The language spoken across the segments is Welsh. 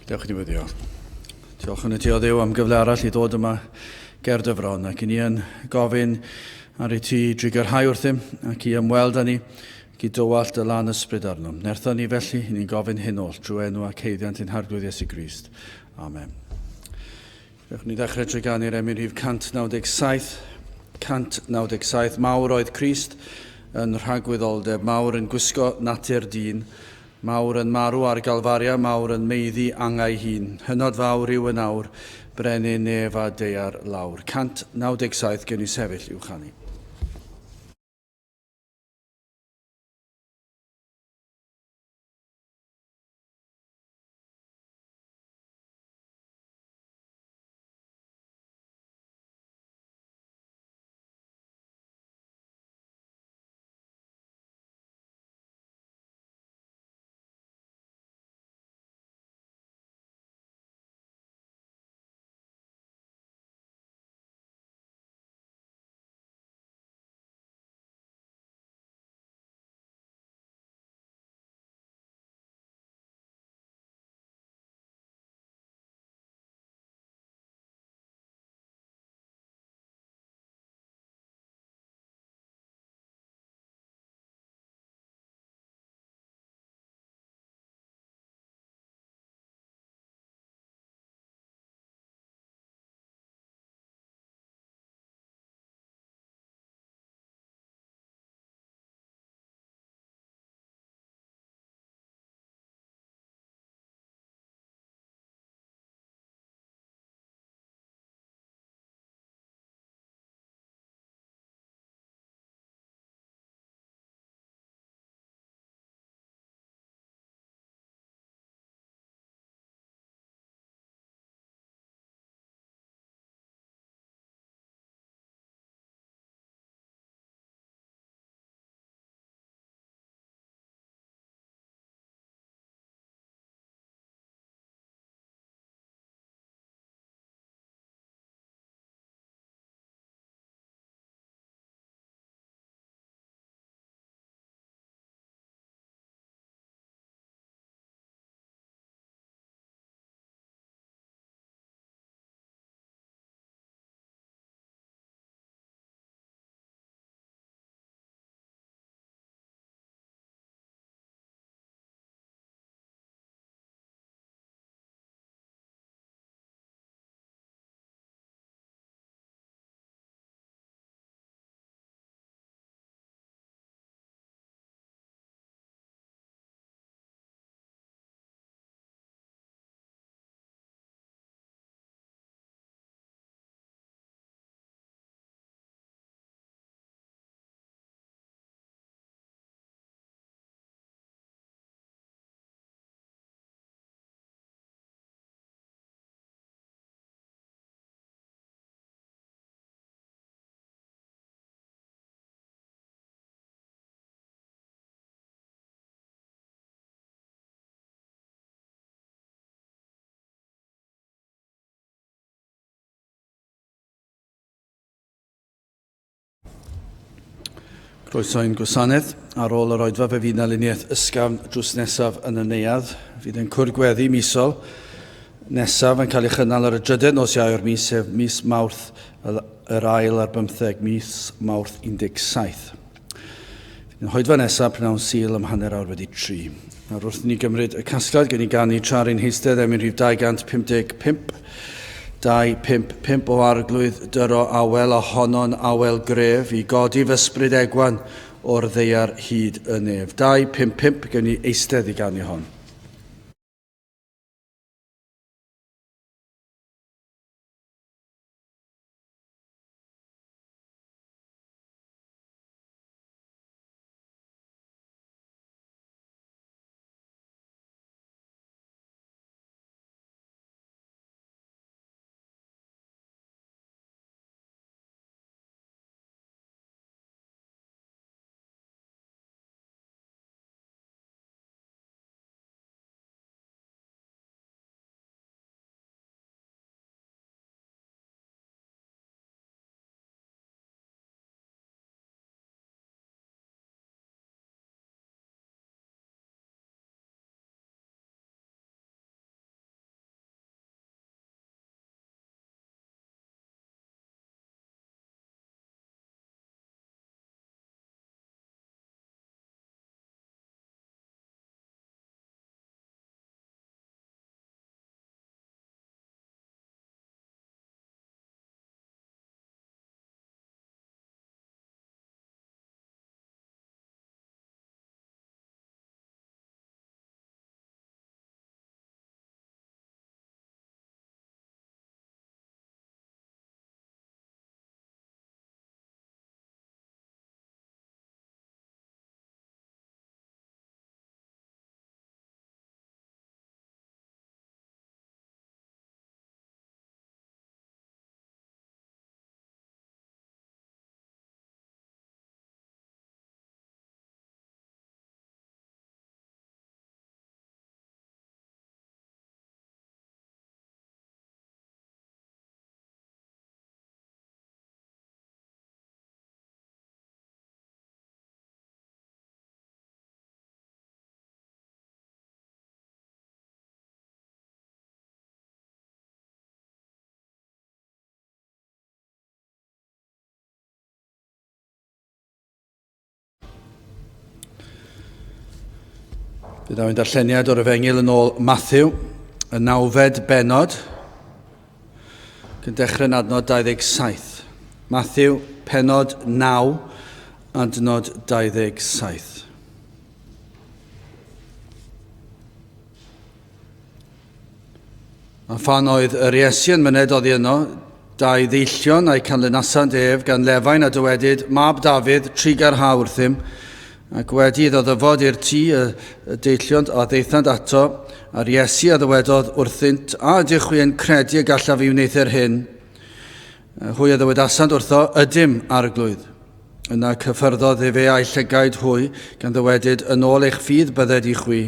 Diolch i ni wedi o. Diolch yn y ti o Dduw am gyfle arall i ddod yma ger dyfron ac i ni yn gofyn ar ei ti drigyrhau wrthym ac i ymweld â ni ac i dywallt y lan ysbryd arno. Nerthon ni felly i ni'n gofyn hyn oll drwy enw ac heiddiant ein harglwydd Iesu Grist. Amen. Diolch ni ddechrau drwy ganu'r emyn rhif 197. 197. Mawr oedd Crist yn rhagwyddoldeb, mawr yn gwisgo natur dyn, mawr yn marw ar galfaria, mawr yn meiddi angau hun. Hynod fawr yw y nawr, brenin nef a deiar lawr. 197 gen i sefyll i'w chanu. Croeso i'n gwasanaeth ar ôl yr oedfa fe fydd na luniaeth ysgafn drws nesaf yn y neuadd. Fydd yn cwrgweddi misol nesaf yn cael ei chynnal ar y 3 nos Iau o'r mis, sef mis Mawrth yr ail ar 15, mis Mawrth 17. Fydd yn hoedfa nesaf pnawn Sul ym 3:30. Nawr wrth ni gymryd y casgliad gen i ganu tra'r un heistedd emyn rhif 255. 255 o arglwydd dyro awel a honno'n awel gref i godi fy ysbryd egwan o'r ddeiar hyd y nef. 255 gen i eistedd i ganu hon. Bydd awyn darlleniad o'r Efengyl yn ôl Matthew, y 9fed benod, gan dechrau'n adnod 27. Matthew, penod 9, adnod 27. A phan oedd yr Iesu yn myned oddi yno, dau ddeillion a'i canlynasant ef gan Lefain a dywedyd mab Dafydd 3 wrthym, ac wedi iddo ddyfod i'r tŷ y deilliont a ddeithant ato, a'r Iesu a ddywedodd wrthynt, a ydych chi yn credu y gallaf fi wneud hyn? Hwy a ddywedasant wrtho, ydym arglwydd. Yna cyffyrddodd fe a'i llygaid hwy, gan ddywedyd, yn ôl eich ffydd bydded i chwi.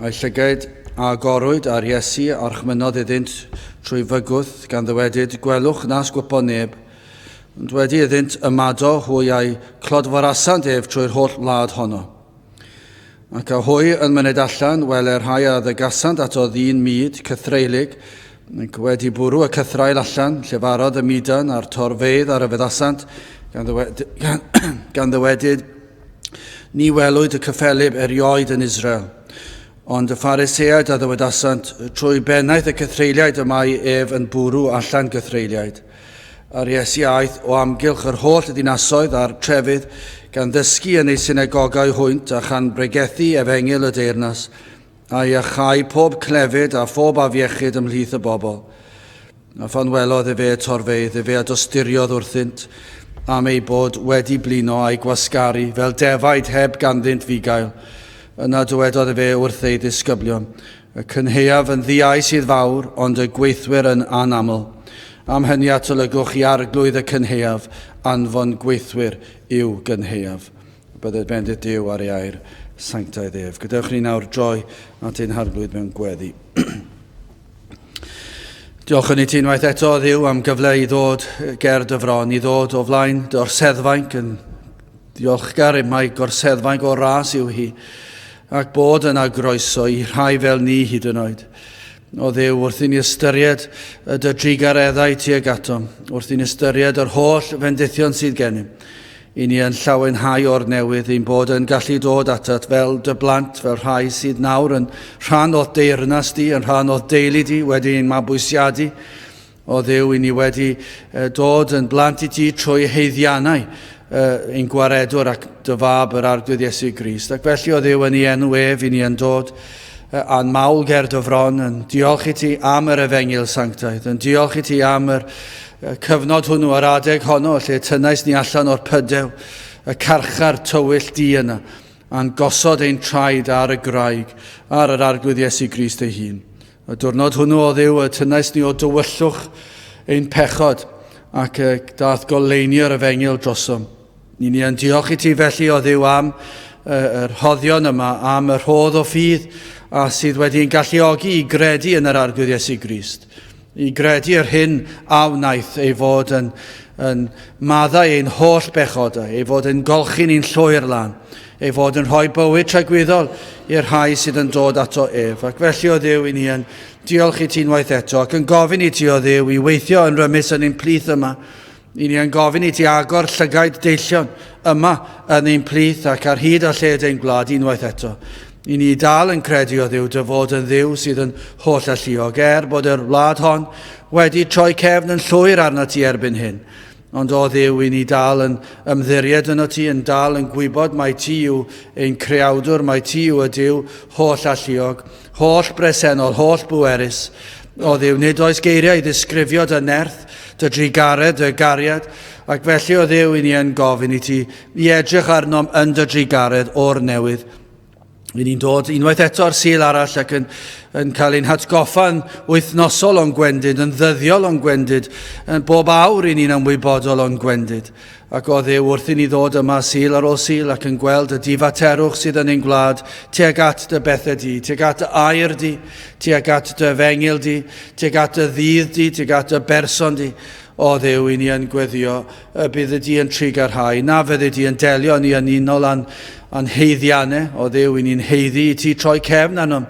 A'i llygaid a gorwyd ar Iesu a'r chmynodd iddynt trwy fygwth, gan ddywedyd, gwelwch nas gwypo neb. Ond wedi iddynt ymado hwy a'i clodforasant ef trwy'r holl wlad honno. Ac a hwy yn myned allan, weler rhai a ddygasant ato ddyn myd, cythreilig, ac wedi bwrw y cythrael allan, llefarodd y midan a'r torfeidd ar y feddasant, gan ddywedyd, ni welwyd y cyffelib erioed yn Israel. Ond y Phariseaid a ddywedasant, trwy bennaeth y cythreiliaid yma ef yn bwrw allan cythreiliaid. A'r Iesu aeth o amgylch yr holl dinasoedd a'r trefydd gan ddysgu yn ei synagogau hwynt a chan bregethu Efengyl y deyrnas, a i achau pob clefyd a phob afiechyd ymhlith y bobl. A phan welodd fe torfeidd, fe a dosturiodd wrthynt, am ei bod wedi blino a'i gwasgaru fel defaid heb ganddynt fugail. Yna dywedodd fe wrth ei ddisgyblion, y cynheuaf yn ddiau sydd fawr, ond y gweithwyr yn anaml. Am hynny atolygwch i arglwydd y cynheuaf, anfon gweithwyr yw gynheuaf. Byddai bendith Duw ar ei air, sanctaidd ef. Gadewch ni nawr droi at ein harglwydd mewn gweddi. Diolch yn ei ti unwaith eto, Dduw, am gyfle i ddod ger dyfron, i ddod o flaen gorseddfainc, yn diolchgar i mae gorseddfainc o ras yw hi, ac bod yna groeso i rhai fel ni hyd yn oed. O Dduw, wrth i ni ystyried y dy drigareddau tuag atom, wrth i ni ystyried yr holl fendithion sydd gennym, i ni yn llawenhau o'r newydd, i'n bod yn gallu dod atat fel dy blant, fel rhai sydd nawr yn rhan o deyrnas di, yn rhan o deulu di, wedi'n mabwysiadu. O Dduw, i ni wedi dod yn blant i ti trwy heiddiannau, ein gwaredwr ac dy fab yr arglwydd Iesu Grist. Ac felly o Dduw yn ei enw ef, i ni yn dod a'n mawl ger dyfron, yn diolch i ti am yr Efengyl sanctaidd, yn diolch i ti am yr cyfnod hwnnw, yr adeg honno, lle tynnais ni allan o'r pydew, y carchar tywyll di yna, a'n gosod ein traed ar y graig, ar yr arglwydd Iesu Grist ei hun. Y diwrnod hwnnw o Dduw, y tynnais ni o dywyllwch ein pechod, ac dath goleinio'r Efengyl drosom. Ni yn diolch i ti felly o Dduw am yr hoddion yma, am yr rhodd o ffydd a sydd wedi'n galluogi i gredu yn yr arglwydd Iesu Grist. I gredu yr hyn a wnaeth ei fod yn maddau ein holl bechodau, ei fod yn golchi'n ein llwyr lan, ei fod yn rhoi bywyd tragwyddol i'r rhai sydd yn dod ato ef. Ac felly o Dduw, i ni yn diolch i ti unwaith eto, ac yn gofyn i ti o Dduw i weithio yn rymus yn ein plith yma. I ni yn gofyn i ti agor llygaid deillion yma yn ein plith ac ar hyd a lled ein gwlad unwaith eto. I ni dal yn credu o Dduw dy fod yn Dduw sydd yn holl alluog, bod yr wlad hon wedi troi cefn yn llwyr arna ti erbyn hyn. Ond o Dduw, i ni dal yn ymddiried yno ti, yn dal yn gwybod mai ti yw ein creawdwr, mai ti yw y Duw holl alluog, holl bresennol, holl bwerus. O Dduw, nid oes geiriau i ddisgrifio dy nerth, dy drigared, dy gariad, ac felly o Dduw, i ni yn gofyn i ti i edrych arnom yn dy drigared o'r newydd. I ni'n dod unwaith eto ar Sul arall ac yn cael ein hatgoffa'n wythnosol o'n gwendid, yn ddyddiol o'n gwendid, yn bob awr i ni'n ymwybodol o'n gwendid. Ac o Dduw, wrth i ni ddod yma Sul ar ôl Sul ac yn gweld y difaterwch sydd yn ein gwlad, tuag at dy bethau di, tuag at y air di, tuag at dy Efengyl di, tuag at y ddydd di, tuag at y berson di. O Dduw, i ni yn gweddio y bydd y di yn trigarhau, na fydd y di yn delio ni yn unol a'n heiddiannau. O Dduw, i ni'n heiddi i ti troi cefn anam,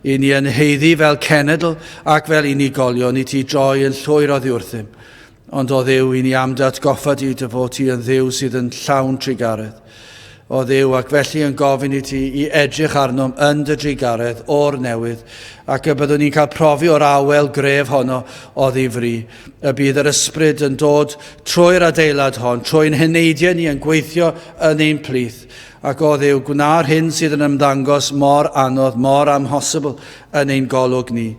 i ni yn heiddi fel cenedl ac fel unigolion, i ti droi yn llwyr o ddiwrthym. Ond o Dduw, i ni am dy atgoffa di dy fod ti yn Dduw sydd yn llawn trigaredd. o Dduw, ac felly yn gofyn i ti i edrych arnom yn dy drigaredd o'r newydd, ac y byddwn ni'n cael profi o'r awel gref honno o ddifri. Y bydd yr ysbryd yn dod trwy'r adeilad hon, trwy'n heneidiau ni yn gweithio yn ein plith. Ac o Dduw, gwna'r hyn sydd yn ymddangos mor anodd, mor amhosibl yn ein golwg ni.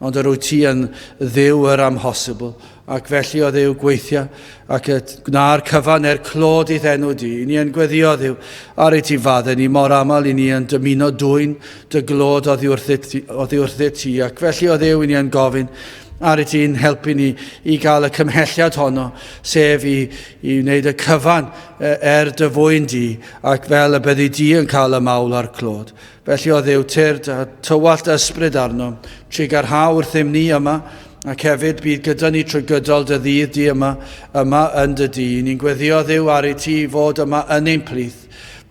Ond yr wyt ti yn Dduw yr amhosibl. Ac felly o Dduw gweithio ac gwna'r cyfan clod i ddenw di. I ni yn gweddio Dduw ar ei ti faddau ni mor aml i ni yn dymuno dwy'n dy glod oddi wrthyd ti. Ac felly o Dduw i ni yn gofyn ar ei ti'n helpu ni i gael y cymhelliad honno, sef i wneud y cyfan dy fwyn di, ac fel y byddi di yn cael y mawl a'r clod. Felly o Dduw, tywallt ysbryd arno, tri garhaw wrthym ni yma, ac hefyd bydd gyda ni trwy gydol dy ddydd di yma yn dy di. Ni'n gweddio Dduw ar ei ti fod yma yn ein plith,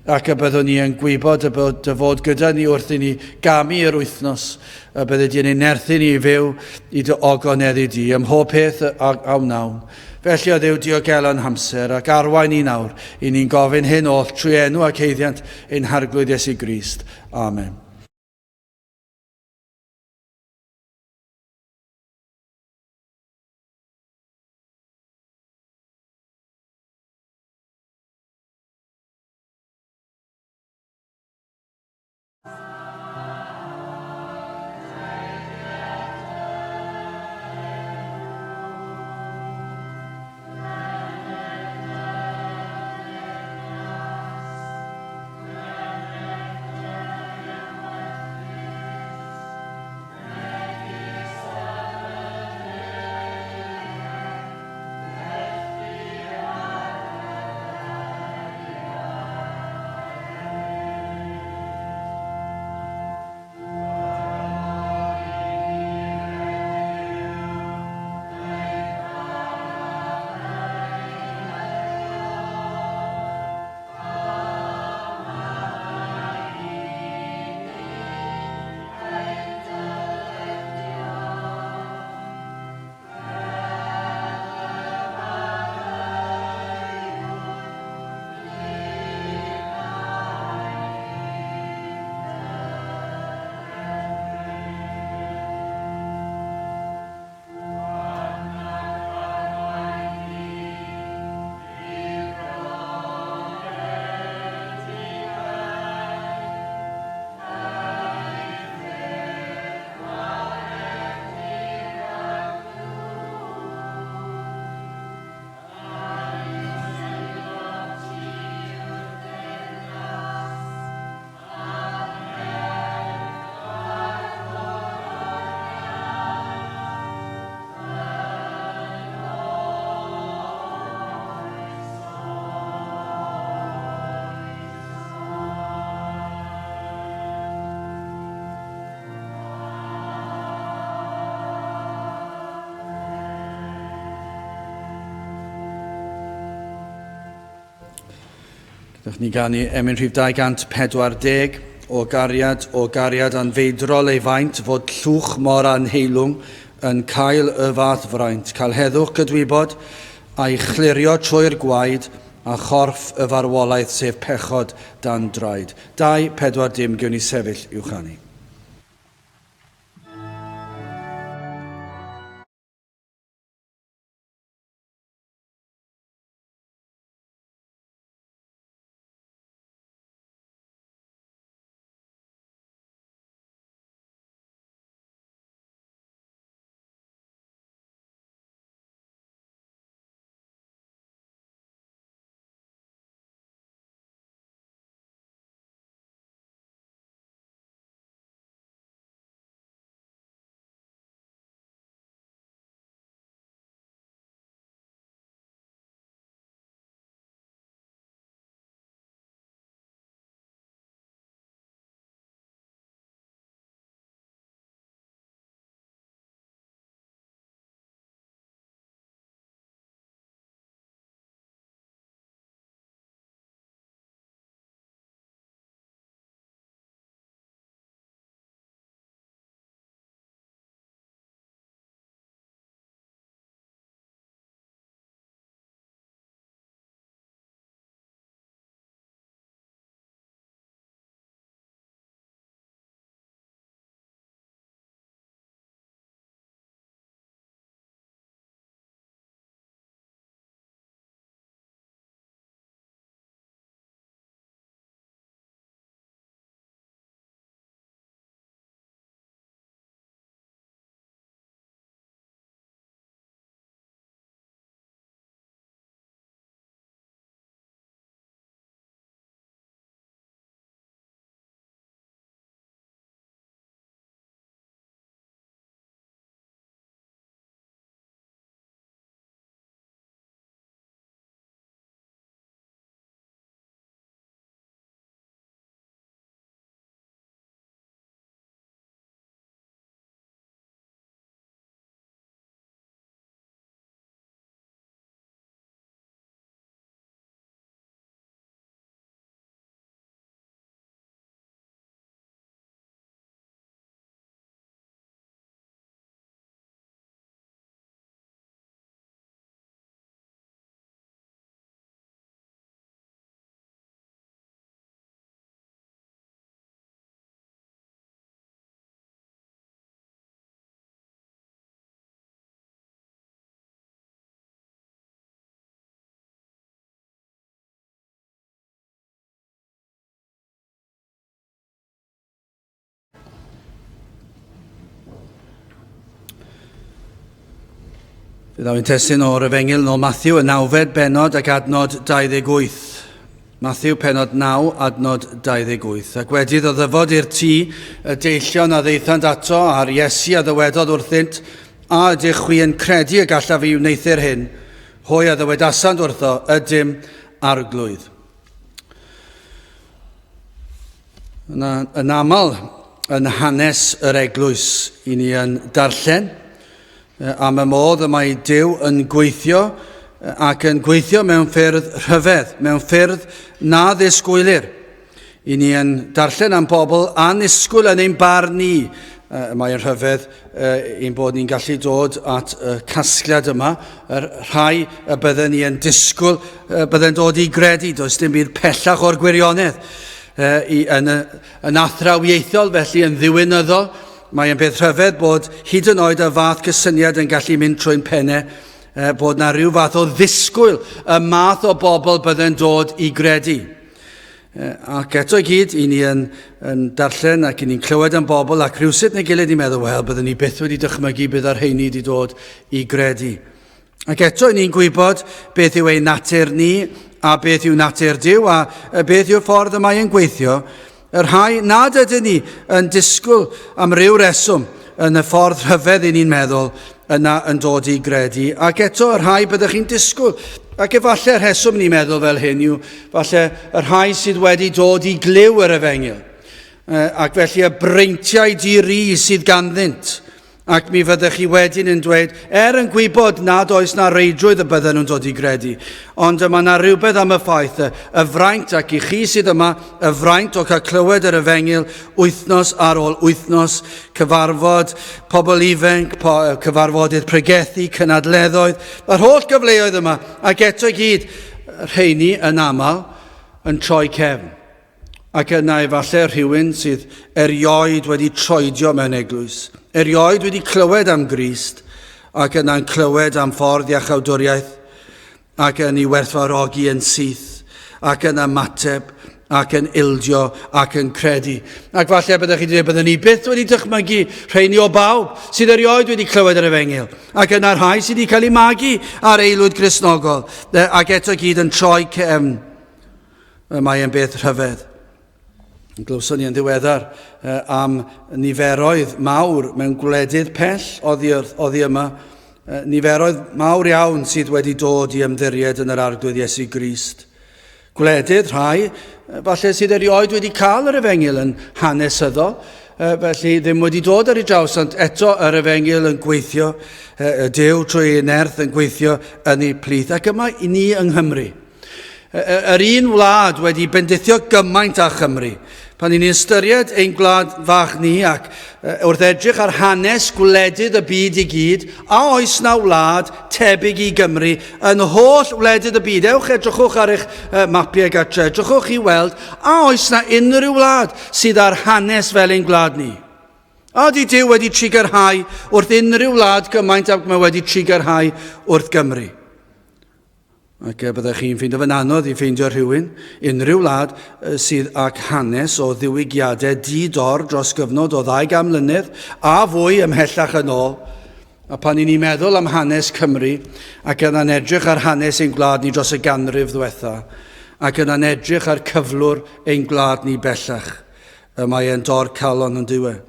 ac y byddwn ni yn gwybod y fod gyda ni wrth i ni gamu yr wythnos, y bydde di'n ein nerthu ni i fyw i dy ogoneddi di, ym mhob peth awn nawn. Felly o Dduw, diogelon hamser ac arwain ni nawr, i ni'n gofyn hyn oll trwy enw ac heiddiant ein harglwydd Iesu Grist. Amen. Dych ni ganu emyn rhif 240 o gariad anfeidrol ei faint fod llwch mor anheilwng yn cael y fath fraint, cael heddwch gydwybod a'i chlirio trwy'r gwaed a chorff y farwolaeth sef pechod dan draed. 240 gewn ni sefyll i'w chanu. Bydd aw'n testyn o'r Efengyl o Matthew, y 9fed benod ac adnod 28. Matthew penod 9, adnod 28. Ac wedi ddod i'r tŷ, y deillion a ddeithant ato ar Iesu a ddywedodd wrthynt, a ydych chwi yn credu y gallaf fi wneithir hyn, hwy a ddywedasant wrtho, ydym arglwydd. Yn aml yn hanes yr eglwys, i ni yn darllen am y modd y mae Duw yn gweithio ac yn gweithio mewn ffyrdd rhyfedd, mewn ffyrdd na ddisgwylir. I ni yn darllen am bobl anisgwyl yn ein barn ni. Mae'n rhyfedd ein bod ni'n gallu dod at y casgliad yma. Yr rhai y bydden ni yn disgwyl, bydden dod i gredu, does dim byd pellach o'r gwirionedd. Yn athrawieithol, felly yn ddiwynyddol, mae'n beth rhyfedd bod hyd yn oed y fath cysyniad yn gallu mynd trwy'n pennau, bod na rhyw fath o ddisgwyl y math o bobl bydden dod i gredu. Ac eto i gyd, i ni yn darllen ac i ni'n clywed am bobl ac rhywsut neu gilydd i meddwl, wel, bydden ni byth wedi dychmygu bydd ar heini wedi dod i gredu. Ac eto i ni'n gwybod beth yw ein natur ni a beth yw natur Duw a beth yw'r ffordd y mae'n gweithio. Yr rhai nad ydyn ni yn disgwyl am ryw reswm yn y ffordd rhyfedd i ni'n meddwl yna yn dod i gredu. Ac eto yr rhai byddwch chi'n disgwyl. Ac efallai rheswm ni'n meddwl fel hyn yw, falle yr rhai sydd wedi dod i gliw yr Efengyl. Ac felly y breintiau di-ri sydd ganddynt. Ac mi fyddwch chi wedyn yn dweud, yn gwybod nad oes na reidrwydd y bydden nhw'n dod i gredu. Ond yma na rhywbeth am y ffaith, y fraint ac i chi sydd yma, y fraint o cael clywed yr Efengyl wythnos ar ôl wythnos, cyfarfod pobl ifanc, cyfarfodydd pregethu, cynadleddoedd, yr holl gyfleoedd yma, ac eto i gyd, rheini yn aml yn troi cefn. Ac yna efallai rhywun sydd erioed wedi troedio mewn eglwys, erioed wedi clywed am Grist, ac yna'n clywed am ffordd iachawdwriaeth, ac yn ei werthfawrogi yn syth, ac yn ymateb, ac yn ildio, ac yn credu. Ac falle byddwch chi dweud, byddwn ni byth wedi dychmygu rheini o bawb sydd erioed wedi clywed yr Efengyl, ac yna'r rhai sydd wedi cael ei magu ar eilwyd Gristnogol, ac eto gyd yn troi cefn. Mae'n beth rhyfedd. Glywson ni yn ddiweddar am niferoedd mawr mewn gwledydd pell oddi yma. Niferoedd mawr iawn sydd wedi dod i ymddiried yn yr arglwydd Iesu Grist. Gwledydd rhai, falle sydd erioed wedi cael yr Efengyl yn hanesyddol, felly ddim wedi dod ar ei draws, ond eto yr Efengyl yn gweithio, y Duw trwy ei nerth yn gweithio yn ei plith. Ac yma i ni yng Nghymru. Yr un wlad wedi bendithio gymaint â Chymru. Pan ni'n ystyried ein gwlad fach ni ac wrth edrych ar hanes gwledydd y byd i gyd, a oes na wlad tebyg i Gymru yn holl wledydd y byd. Ewch edrychwch ar eich mapiau gatre, edrychwch i weld, a oes na unrhyw wlad sydd ar hanes fel ein gwlad ni. A di Duw wedi trigarhau wrth unrhyw wlad gymaint ac mae wedi trigarhau wrth Gymru. Ac byddwch chi'n ffeindio fe'n anodd i ffeindio rhywun, unrhyw wlad sydd ag hanes o ddiwygiadau di-dor dros gyfnod o 200 mlynedd a fwy ymhellach yn ôl. A pan ni'n meddwl am hanes Cymru, ac yna'n edrych ar hanes ein gwlad ni dros y ganrif ddiwetha, ac yna'n edrych ar cyflwr ein gwlad ni bellach, mae'n dor calon yn diwedd.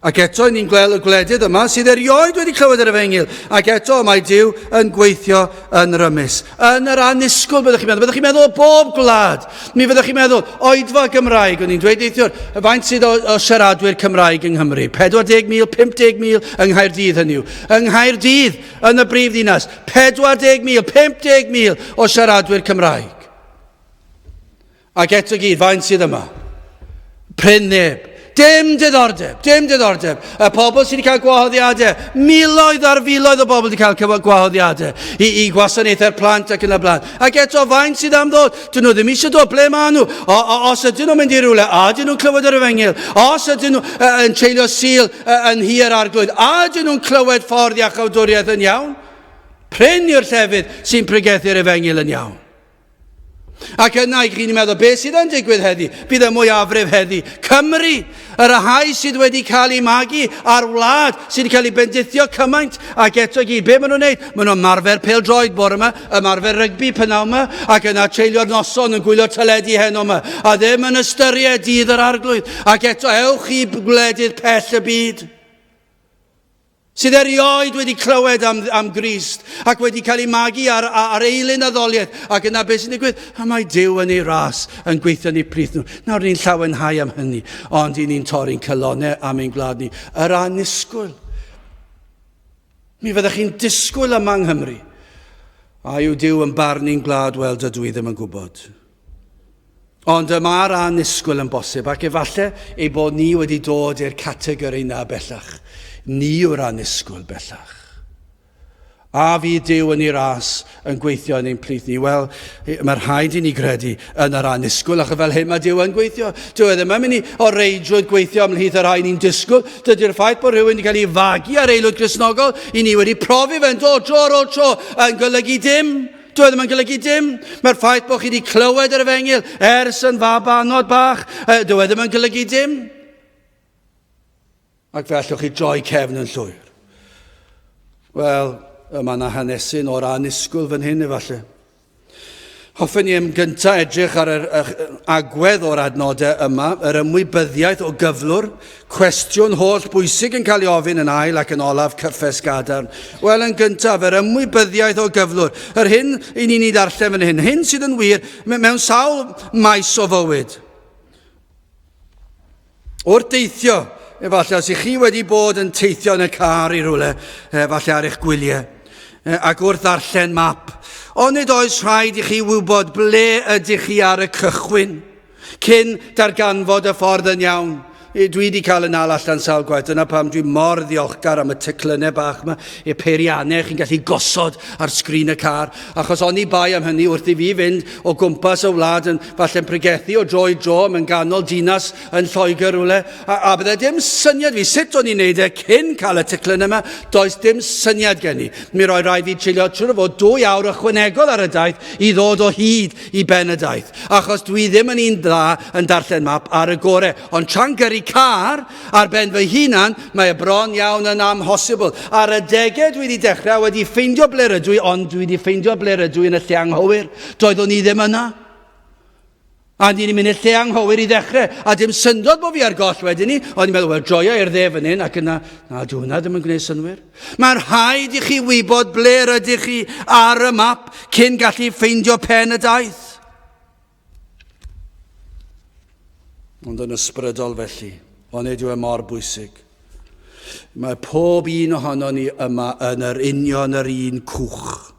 Ac eto ni'n gweld y gwledydd yma sydd erioed wedi clywed yr Efengyl. Ac eto mae Duw yn gweithio yn rymus. Yn yr anisgwyl byddwch chi'n meddwl. Byddwch chi'n meddwl o bob gwlad. Mi fyddwch chi'n meddwl oedfa Gymraeg. O'n i'n dweud eithriwr, faint sydd o siaradwyr Cymraeg yng Nghymru? 40,000, 50,000 yng Nghaerdydd hynny yw. Yng Nghaerdydd yn y brifddinas, 40,000, 50,000 o siaradwyr Cymraeg. Ac eto gyd, faint sydd yma? Prin neb. Dim diddordeb. Y pobl sydd wedi cael gwahoddiadau, miloedd ar filoedd o bobl wedi cael gwahoddiadau i gwasanaethau'r plant ac yn y blaen. Ac eto faint sydd am ddod, dyn nhw ddim eisiau dod, ble maen nhw? Os ydyn nhw'n mynd i rywle, a dyn nhw'n clywed yr Efengyl, os ydyn nhw yn treulio sul yn hir arglwydd, a dyn nhw'n clywed ffordd iachawdwriaeth yn iawn, prin yw'r llefydd sy'n pregethu'r Efengyl yn iawn. Ac yna i chi'n meddwl, beth sydd yn digwydd heddi? Bydd y mwyafrif heddi. Cymru, yr ahau sydd wedi cael ei magu a'r wlad sydd wedi cael ei bendithio cymaint. Ac eto gyd, be maen nhw'n neud? Maen nhw'n marfer pêl-droed bore yma, ymarfer rygbi pynaw yma, ac yna treulio'r noson yn gwylio'r teledu heno yma. A ddim yn ystyried dydd yr arglwydd. Ac eto, ewch i gwledydd pell y byd. Sydd erioed wedi clywed am Grist ac wedi cael ei magu ar eilyn addoliaeth. Ac yna beth sy'n digwydd? A mae Duw yn ei ras yn gweithio ni prith nhw. Nawr ni'n llawenhau am hynny, ond i ni'n torri'n cylonau am ein gwlad ni. Yr annisgwyl. Mi fyddech chi'n disgwyl yma yng Nghymru. A yw Duw yn barnu'n gwlad? Wel, dydw i ddim yn gwybod. Ond mae'r annisgwyl yn bosib, ac efallai ei bod ni wedi dod i'r categori na bellach. Ni yw'r annisgwyl bellach. A fi Duw yn ei ras yn gweithio yn ein plith ni. Wel, mae'r rhaid i ni gredu yn yr annisgwyl, ac fel hyn mae Duw yn gweithio. Dyw e ddim yn mynd i o reidrwydd gweithio ymhlith yr rhaid ni'n disgwyl. Dydy'r ffaith bod rhywun wedi cael ei fagu ar aelwyd Gristnogol, i ni wedi profi fe'n dod tro ar ôl tro yn golygu dim. Dyw e ddim yn golygu dim. Mae'r ffaith bod chi wedi clywed yr efengyl ers yn fab anod bach, dyw e ddim yn golygu dim. Ac fe allwch chi droi cefn yn llwyr. Wel, mae yna hanesy'n o'r annisgwyl fan hyn efallai. Hoffwn i am gyntaf edrych ar yr agwedd o'r adnodau yma, yr ymwybyddiaeth o gyflwr, cwestiwn holl bwysig yn cael ei ofyn yn ail ac yn olaf cyffes gadarn. Wel, yn gyntaf, yr ymwybyddiaeth o gyflwr. Yr hyn i ni'n ei darllen fan hyn. Hyn sydd yn wir mewn sawl maes o fywyd. Wrth deithio, efallai, os ych chi wedi bod yn teithio yn y car i rwle, efallai ar eich gwyliau, ac wrth ddarllen map, ond nid oes rhaid i chi wybod ble ydych chi ar y cychwyn, cyn darganfod y ffordd yn iawn. Dwi wedi cael yn al allan sawl gwaith, dyna pam dwi mor ddiolchgar am y teclynnau bach yma, y peiriannau chi'n gallu gosod ar sgrin y car, achos o'n i bai am hynny wrth i fi fynd o gwmpas y wlad yn falle'n pregethu o dro i dro mewn ganol dinas yn Lloegr rwle, a bydde dim syniad fi, sut o'n i'n neud e cyn cael y teclynnau yma, does dim syniad gen i. Mi roi rhaid fi treulio trwy'r fod 2 awr ychwanegol ar y daith i ddod o hyd i ben y daith, achos dwi ddim yn un dda yn darllen map ar y gorau, ond tra'n gyrru car ar ben fy hunan, mae y bron iawn yn amhosibl. Ar y degau dwi wedi dechrau wedi ffeindio ble rydw i, ond dwi wedi ffeindio ble rydw i yn y lle anghywir. Doeddwn i ddim yna. A ni'n mynd i'r lle anghywir i ddechrau, a dim syndod bod fi ar goll wedyn ni, ond ni'n meddwl, wel, joio i'r dde fan hyn, ac yna, na, dwi hwnna ddim yn gwneud synwyr. Mae'n rhaid i chi wybod ble rydych chi ar y map cyn gallu ffeindio pen y daith. Ond yn ysbrydol felly, ond nid yw e mor bwysig. Mae pob un ohono ni yma yn yr union yr un cwch.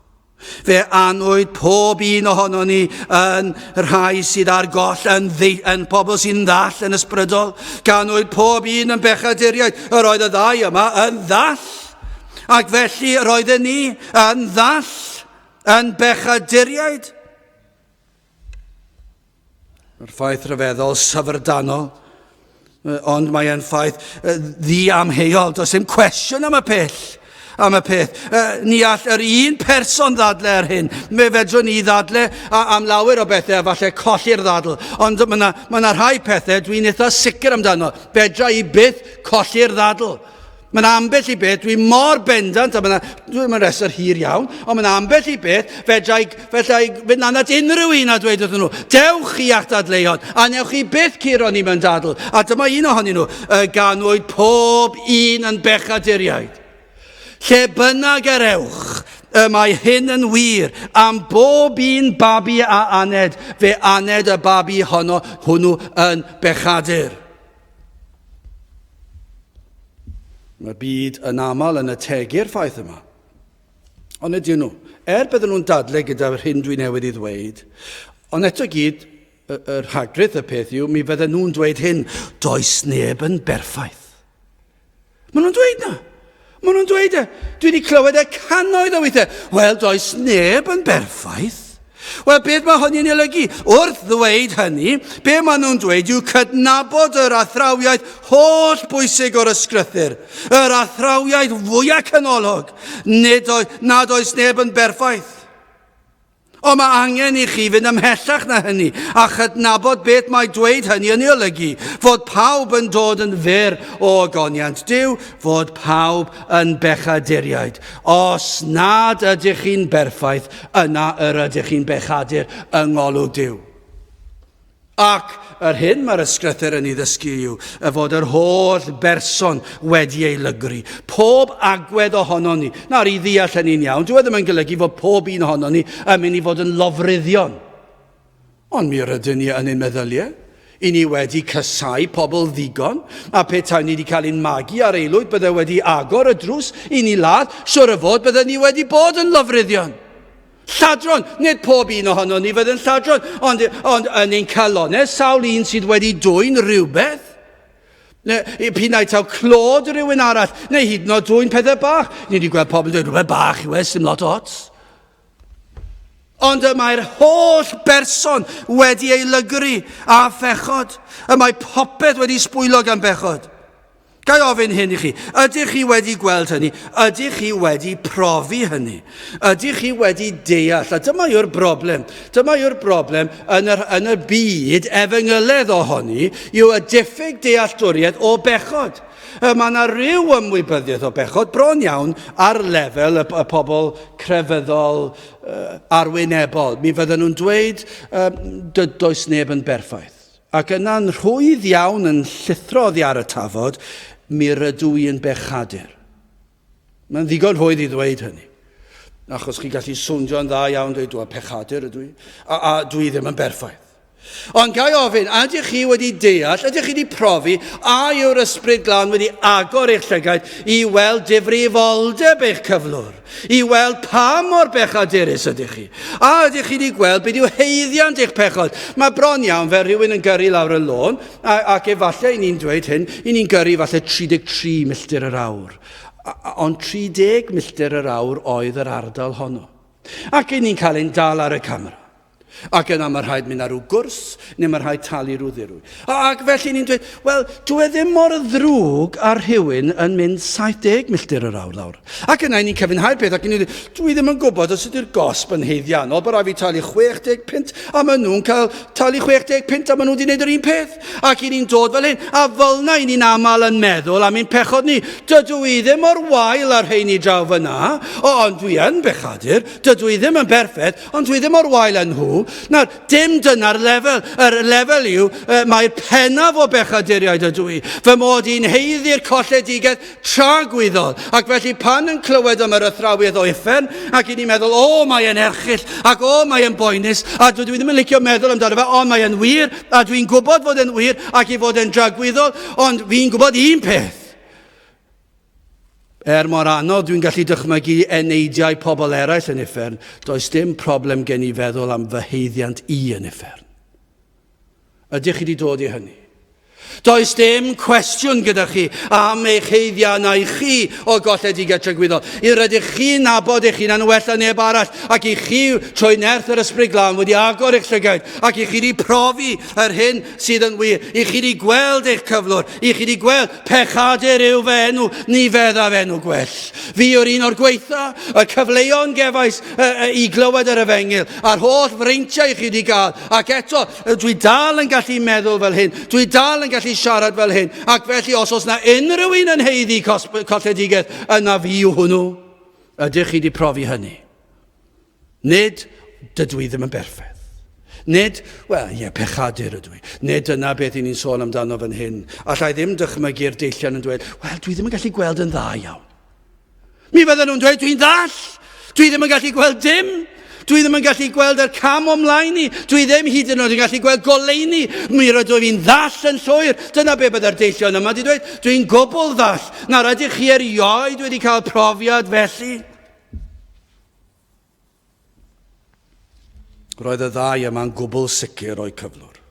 Fe anwyd pob un ohono ni yn rhai sydd ar goll yn pobl sy'n ddall yn ysbrydol. Ganwyd pob un yn bechaduriaid. Yr oedd y ddau yma yn ddall. Ac felly roedden ni yn ddall, yn bechaduriaid. Yr ffaith rhyfeddol syfrdanol, ond mae e'n ffaith ddiamheuol. Does dim cwestiwn am y peth. Ni all yr un person ddadle ar hyn. Me fedrwn ni ddadle am lawer o bethau, falle colli'r ddadl. Ond mae yna rhai pethau dwi'n eitha sicr amdano. Fedra i byth colli'r ddadl. Mae'n ambell i beth, dwi'n mor bendant, a dwi'n rhestr hir iawn, ond mae'n ambell i beth, fedrai fynd anad unrhyw un a dweud wrthyn nhw, dewch chi at dadleuon, a newch chi byth curo ni mewn dadl. A dyma un ohonyn nhw, ganwyd pob un yn bechaduriaid. Lle bynnag yr ewch, mae hyn yn wir am bob un babi a aned, fe aned y babi hwnnw yn bechadur. Mae'r byd yn aml yn ategu'r ffaith yma. Ond ydyn nhw, bydden nhw'n dadle gyda'r hyn dwi newydd i ddweud, ond eto gyd, yr hagrydd y peth yw, mi fydden nhw'n dweud hyn, does neb yn berffaith. Maen nhw'n dweud na. Maen nhw'n dweud e. Dwi wedi clywed e cannoedd o weithiau. Wel, does neb yn berffaith. Wel, beth mae hynny'n olygu? Wrth ddweud hynny, be maen nhw'n dweud yw cydnabod yr athrawiaeth holl bwysig o'r ysgrythyr. Yr athrawiaeth fwyaf canolog, nad oes neb yn berffaith. O mae angen I chi fynd ymhellach na hynny a chydnabod beth mae dweud hynny yn ei olygu, fod pawb yn dod yn fyr o ogoniant Duw, fod pawb yn bechaduriaid. Os nad ydych chi'n berffaith, yna ydych chi'n bechadur yng ngolwg Duw. Ac yr hyn mae'r ysgrythur yn ei ddysgu yw fod yr holl berson wedi ei lygru. Pob agwedd ohono ni. Nawr I ddeall hynny'n iawn, dwi ddim yn golygu fod pob un ohono ni yn mynd I fod yn lofruddion. Ond mi rydyn ni yn ein meddyliau. I ni wedi cysau pobl ddigon, a petai ni wedi cael ein magu ar aelwyd bydde wedi agor y drws I ni ladd, siwr o fod bydde ni wedi bod yn lofruddion. Lladron, nid pob un ohono ni fydd yn lladron, ond yn ein calonau, sawl un sydd wedi dwy'n rhywbeth. P'un ai taw clod rhywun arall, neu hyd yn oed dwy'n pethau bach. Ni wedi gweld pobl dweud rhywbeth bach yw sim lot o ots. Ond mae'r holl berson wedi ei lygru a phechod. Mae popeth wedi sbwylo gan bechod. Gai ofyn hyn I chi, ydych chi wedi gweld hynny? Ydych chi wedi profi hynny? Ydych chi wedi deall? A dyma yw'r broblem. Dyma yw'r broblem yn y byd efengyledd ohoni yw y diffyg dealltwriaeth o bechod. Mae yna ryw ymwybyddiaeth o bechod bron iawn ar lefel y pobl crefyddol arwynebol. Mi fydden nhw'n dweud does neb yn berffaith. Ac yna'n rhwydd iawn yn llithro oddi ar y tafod, mi rydw i'n bechadur. Mae'n ddigon rhwydd I ddweud hynny. Achos chi gallu swndio'n dda iawn dweud, dwi'n pechadur ydw I, a dwi ddim yn berffaith. Ond gai ofyn, ydych chi wedi deall, ydych chi wedi profi, a yw'r ysbryd glân wedi agor eich llygaid I weld difrifoldeb eich cyflwr, I weld pa mor bechadurus ydych chi. A ydych chi wedi gweld beth yw heiddiant eich pechod. Mae bron iawn fel rhywun yn gyrru lawr y lôn, ac efallai ni'n dweud hyn, I ni'n gyrru falle 33 milltir yr awr. Ond 30 milltir yr awr oedd yr ardal honno. Ac I ni'n cael ein dal ar y camera. Ac yna mae rhaid mynd ar rhyw gwrs, neu mae rhaid talu rhyw ddirwy. Ac felly ni'n dweud, wel, dwi ddim mor ddrwg ar rhywun yn mynd 70 milltir yr awr lawr. Ac yna ni'n cyfynhau'r peth, ac ni'n dweud, dwi ddim yn gwybod os ydy'r gosb yn heiddiannol, bod rhaid fi talu 60 pint, a maen nhw'n cael talu 60 pint, a maen nhw wedi gwneud yr un peth. Ac ni'n dod fel hyn, a fel na ni'n aml yn meddwl am ein pechod ni. Dydw I ddim o'r wael ar rheini draw fyna, ond dwi yn bechadur, dydw I ddim yn berffaith, ond dwi ddim o'r wael yn nhw. Nawr, dim dyna'r lefel. Yr lefel yw, mae'r pennaf o bechaduriaid ydw I. Fy mod i'n heiddi'r colledigaeth tragwyddol. Ac felly pan yn clywed am yr athrawiaeth o uffern, ac i'n meddwl, o, mae'n erchyll, ac o, mae'n boenus, a dwi ddim yn licio meddwl amdano fe, o, mae'n wir, a dwi'n gwybod fod yn wir, ac I fod yn dragwyddol, ond fi'n gwybod un peth. Mor anodd dwi'n gallu dychmygu eneidiau pobl eraill yn uffern, does dim problem gen I feddwl am fy heiddiant I yn uffern. Ydych chi wedi dod I hynny? Does dim cwestiwn gyda chi am eich heiddiannau chi o golledigaeth tragwyddol. I rydych chi nabod eich hunan well na neb arall, ac I chi trwy nerth yr ysbryd glân wedi agor eich llygaid, ac I chi wedi profi yr hyn sydd yn wir. I chi wedi gweld eich cyflwr, I chi wedi gweld pechadur yw fy enw, ni feddaf enw gwell. Fi yw'r un o'r gweitha, y cyfleon gefais I glywed yr efengil, a'r holl freintiau I chi wedi gael, ac eto, dwi dal yn gallu meddwl fel hyn, dwi dal yn gallu siarad fel hyn, ac felly os oes na unrhyw un yn heiddi colledigaeth, yna fi yw hwnnw. Ydych chi wedi profi hynny? Nid dydw I ddim yn berffaith. Nid, wel, pechadur ydw I. Nid yna beth I ni'n sôn amdano fan hyn. Allai ddim dychmygu'r deillion yn dweud, wel, dwi ddim yn gallu gweld yn dda iawn. Mi fydden nhw'n dweud, dwi'n ddall. Dwi ddim yn gallu gweld dim. Dwi ddim yn gallu gweld yr cam omlaen I. Dwi ddim hyd yn oed yn gallu gweld goleuni. Mi rydw fi'n ddall yn llwyr. Dyna be byddai'r deillion yma wedi dweud. Dwi'n gwbl ddall. Na rydych chi erioed wedi cael profiad felly? Roedd y ddau yma'n gwbl sicr o'i cyflwr.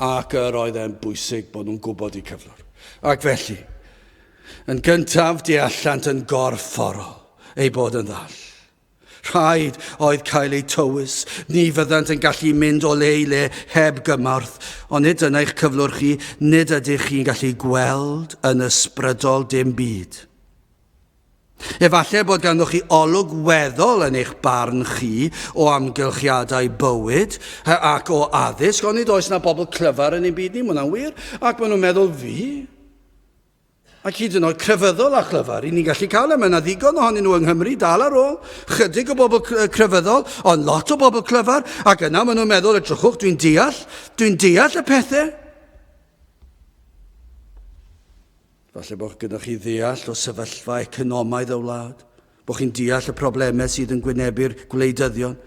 Ac roedd e'n bwysig bod nhw'n gwybod eu cyflwr. Ac felly, yn gyntaf deallant yn gorfforol ei bod yn ddall. Rhaid oedd cael ei tywys, ni fyddant yn gallu mynd o le I le heb gymorth, ond nid yna eich cyflwr chi, nid ydych chi'n gallu gweld yn ysbrydol dim byd. Efallai bod ganddoch chi olwg weddol yn eich barn chi o amgylchiadau bywyd ac o addysg, ond nid oes na bobl clyfar yn ei byd ni, mae hwnna'n wir, ac maen nhw'n meddwl fi. Ac hyd yn oed crefyddol a chlyfar, i ni'n gallu cael mae yna ddigon ohonyn nhw yng Nghymru dal ar ôl, chydig o bobl crefyddol, ond lot o bobl clyfar, ac yna maen nhw'n meddwl, edrychwch, dwi'n deall y pethau. Falle bod gyda chi ddeall o sefyllfa economaidd y wlad, bod chi'n deall y problemau sydd yn gwynebu'r gwleidyddion.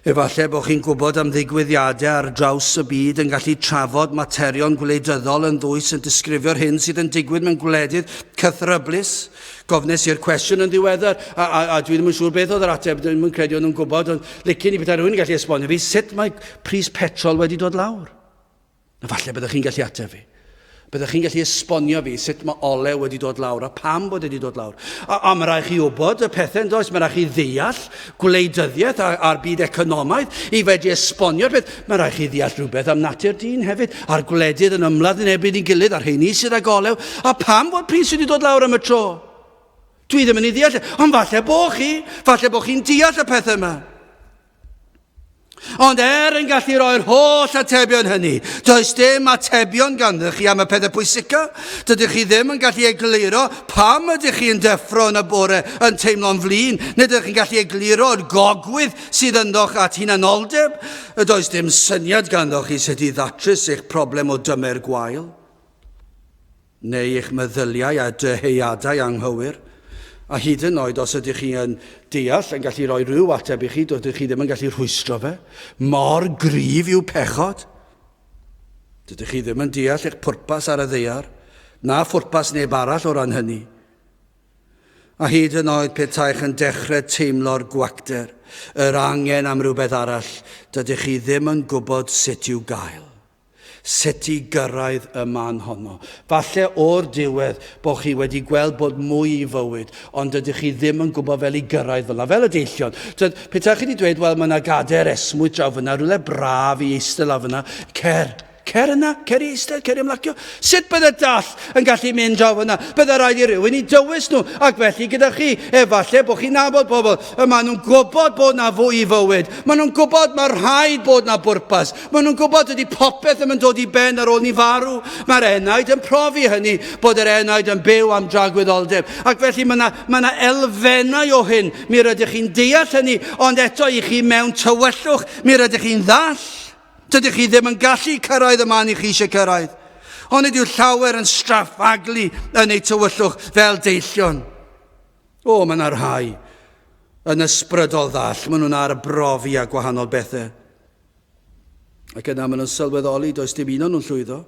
Efallai bod chi'n gwybod am ddigwyddiadau ar draws y byd yn gallu trafod materion gwleidyddol yn ddwys yn disgrifio'r hyn sydd yn digwydd mewn gwledydd cythryblus. Gofnes i'r cwestiwn yn ddiweddar, a dwi ddim yn siŵr beth oedd yr ateb, ddim yn credu o'n nhw'n gwybod, ond licen i beth rhywun yn gallu esbonio fi, sut mae pris petrol wedi dod lawr? Efallai byddwch chi'n gallu ateb fi. Byddwch chi'n gallu esbonio fi sut mae olew wedi dod lawr a pam bod wedi dod lawr. A mae rai chi wybod y pethau yn does, mae rai chi ddeall gwleidyddiaeth a'r byd economaidd i fedru esbonio'r peth. Mae rai chi ddeall rhywbeth am natur dyn hefyd, a'r gwledydd yn ymladd yn erbyn i gilydd, a'r heini sydd ag olew, a pam bod pris wedi dod lawr am y tro? Dwi ddim yn ei ddeall, ond falle bod chi'n deall y pethau yma. Ond yn gallu roi'r holl atebion hynny. Does dim atebion ganddoch chi am y pethau pwysica. Dydych chi ddim yn gallu egluro pam ydych chi yn deffro yn y bore yn teimlo'n flin. Nid ydych chi'n gallu egluro'r gogwydd sydd ynddoch at hunanoldeb. Does dim syniad ganddoch chi sut i ddatrys eich problem o dymer gwael. Neu eich meddyliau a dyheuadau anghywir. A hyd yn oed os ydych chi yn deall yn gallu rhoi rhyw ateb i chi, dydych chi ddim yn gallu rhwystro fe. Mor gryf yw pechod. Dydych chi ddim yn deall eich pwrpas ar y ddaear, na phwrpas neb arall o ran hynny. A hyd yn oed petaich yn dechrau teimlo'r gwacter, yr angen am rhywbeth arall, dydych chi ddim yn gwybod sut i'w gael. Sut i gyrraedd y man honno. Falle o'r diwedd bod chi wedi gweld bod mwy i fywyd, ond dydych chi ddim yn gwybod fel i gyrraedd fel yna, fel y deillion. Petaich chi wedi dweud, wel, mae yna gader esmwyd draw fyna, rhywle braf i eistedd law fyna, cer yna, cer i eistedd, cer i ymlacio. Sut bydde dall yn gallu mynd draw fyna? Bydde rhaid i rywun i dywys nhw, ac felly gyda chi, efallai bod chi'n nabod pobl, maen nhw'n gwybod bod na fwy i fywyd, maen nhw'n gwybod mae'r rhaid bod na bwrpas, maen nhw'n gwybod ydy popeth ddim yn dod i ben ar ôl ni farw, mae'r enaid yn profi hynny, bod yr enaid yn byw am dragwyddoldeb, ac felly mae na elfennau o hyn, mi rydych chi'n deall hynny, ond eto i chi mewn tywyllwch, mi rydych chi'n ddall. Dydych chi ddim yn gallu cyrraedd y man i chi eisiau cyrraedd. Ond ydyw llawer yn straffaglu yn ei tywyllwch fel deillion. Mae yna rhai yn ysbrydol ddall. Maen nhw'n arbrofi a gwahanol bethau. Ac yna maen nhw'n sylweddoli, does dim un o'n nhw'n llwyddo.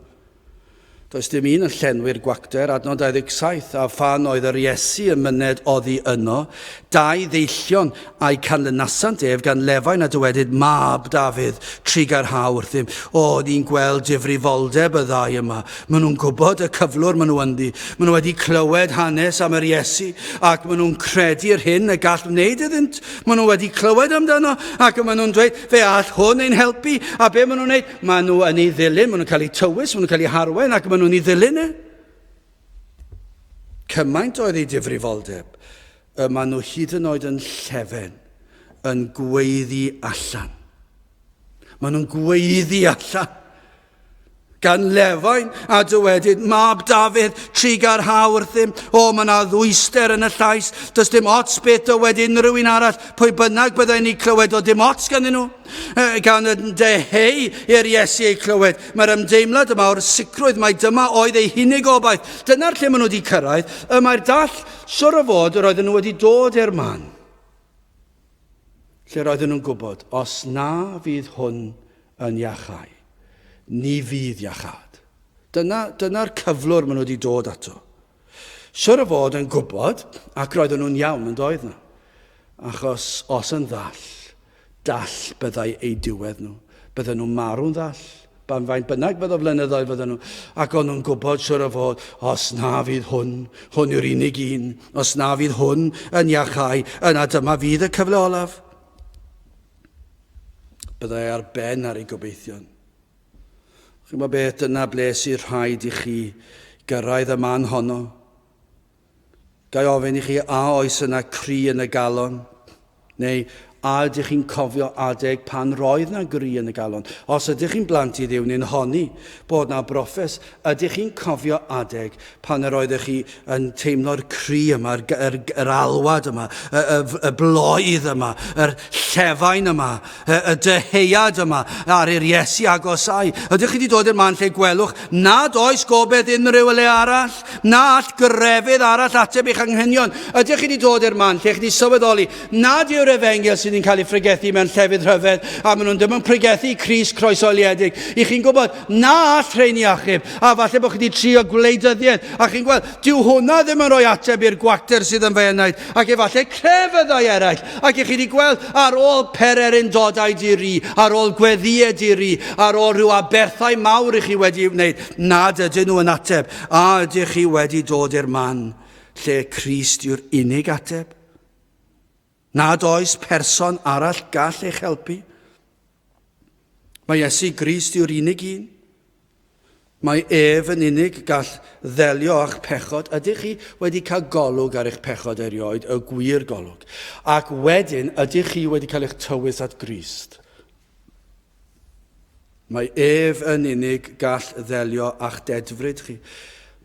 Does dim un yn llenwi'r gwacter, adnod 27, a phan oedd yr Iesu yn myned oddi yno, 2 ddeillion a'i canlynasant ef gan Lefain a dywedyd mab Dafydd, trigar hawrthym. Ni'n gweld difrifoldeb y ddau yma. Maen nhw'n gwybod y cyflwr maen nhw ynddi. Maen nhw wedi clywed hanes am yr Iesu, ac maen nhw'n credu'r hyn y gall wneud iddynt. Maen nhw wedi clywed amdano, ac maen nhw'n dweud, fe all hwn ein helpu, a be maen nhw'n wneud? Maen nhw yn ei ddilyn, maen nhw'n cael ei tywys, maen nhw'n cael ei harwen, ac maen nhw'n ei ddilyn. Cymaint oedd ei difrifoldeb, maen nhw hyd yn oed yn llefen, yn gweiddi allan. Maen nhw'n gweiddi allan. Gan Lefain a dywedyd, mab Dafydd, trigar hawrthym, mae yna ddwyster yn y llais, does dim ots beth dywed unrhyw un arall, pwy bynnag byddai ni clywed o dim ots ganddyn nhw. Gan y deheu i'r Iesu ei clywed, mae'r ymdeimlad yma o'r sicrwydd mae dyma oedd ei hunig obaith. Dyna'r lle maen nhw wedi cyrraedd, mae'r dall siwr o fod yr oedden nhw wedi dod i'r man. Lle roedden nhw'n gwybod, os na fydd hwn yn iachau, ni fydd iachad. Dyna'r cyflwr maen nhw wedi dod ato. Siwr o fod yn gwybod, ac roedden nhw'n iawn yn doedd nhw. Achos os yn dall byddai ei diwedd nhw. Bydden nhw'n marw'n ddall. Banfaint bynnag byddo flynyddoedd bydden nhw. Ac o'n nhw'n gwybod siwr o fod, os na fydd hwn yw'r unig un, os na fydd hwn yn iachau, yna dyma fydd y cyfle olaf. Byddai ar ben ar ei gobeithion. Chi'n gwybod beth, dyna ble sy'n rhaid i chi gyrraedd y man honno. Gai ofyn i chi, a oes yna cri yn y galon? Neu, a ydych chi'n cofio adeg pan roedd na gri yn y galon? Os ydych chi'n blant i Dduw neu'n honni bod na broffes, ydych chi'n cofio adeg pan yr oeddech chi yn teimlo'r cri yma, yr alwad yma, y bloedd yma, yr llefain yma, y deheuad yma ar i'r Iesu agosau? Ydych chi wedi dod i'r man lle gwelwch nad oes gobeith unrhyw le arall, na all grefydd arall ateb eich anghenion? Ydych chi wedi dod i'r man lle chi wedi sylweddoli nad yw'r efengyl sydd yn cael ei phregethu mewn llefydd rhyfedd, a maen nhw'n dim yn pregethu Cris croesoliedig? I chi'n gwybod na all rhain i achub, a falle bod chi wedi trio gwleidyddiaeth, a chi'n gweld dyw hwnna ddim yn rhoi ateb i'r gwacter sydd yn fe ynaid, ac efallai crefyddau eraill, ac i chi wedi gweld ar ôl pererin dodau diri, ar ôl gweddiau diri, ar ôl rhyw aberthau mawr i chi wedi wneud, nad ydyn nhw yn ateb. A ydych chi wedi dod i'r man lle Crist yw'r unig ateb? Nad oes person arall gall eich helpu? Mae Iesu Grist yw'r unig un. Mae ef yn unig gall ddelio a'ch pechod. Ydych chi wedi cael golwg ar eich pechod erioed, y gwir golwg? Ac wedyn, ydych chi wedi cael eich tywys at Grist? Mae ef yn unig gall ddelio a'ch dedfryd chi.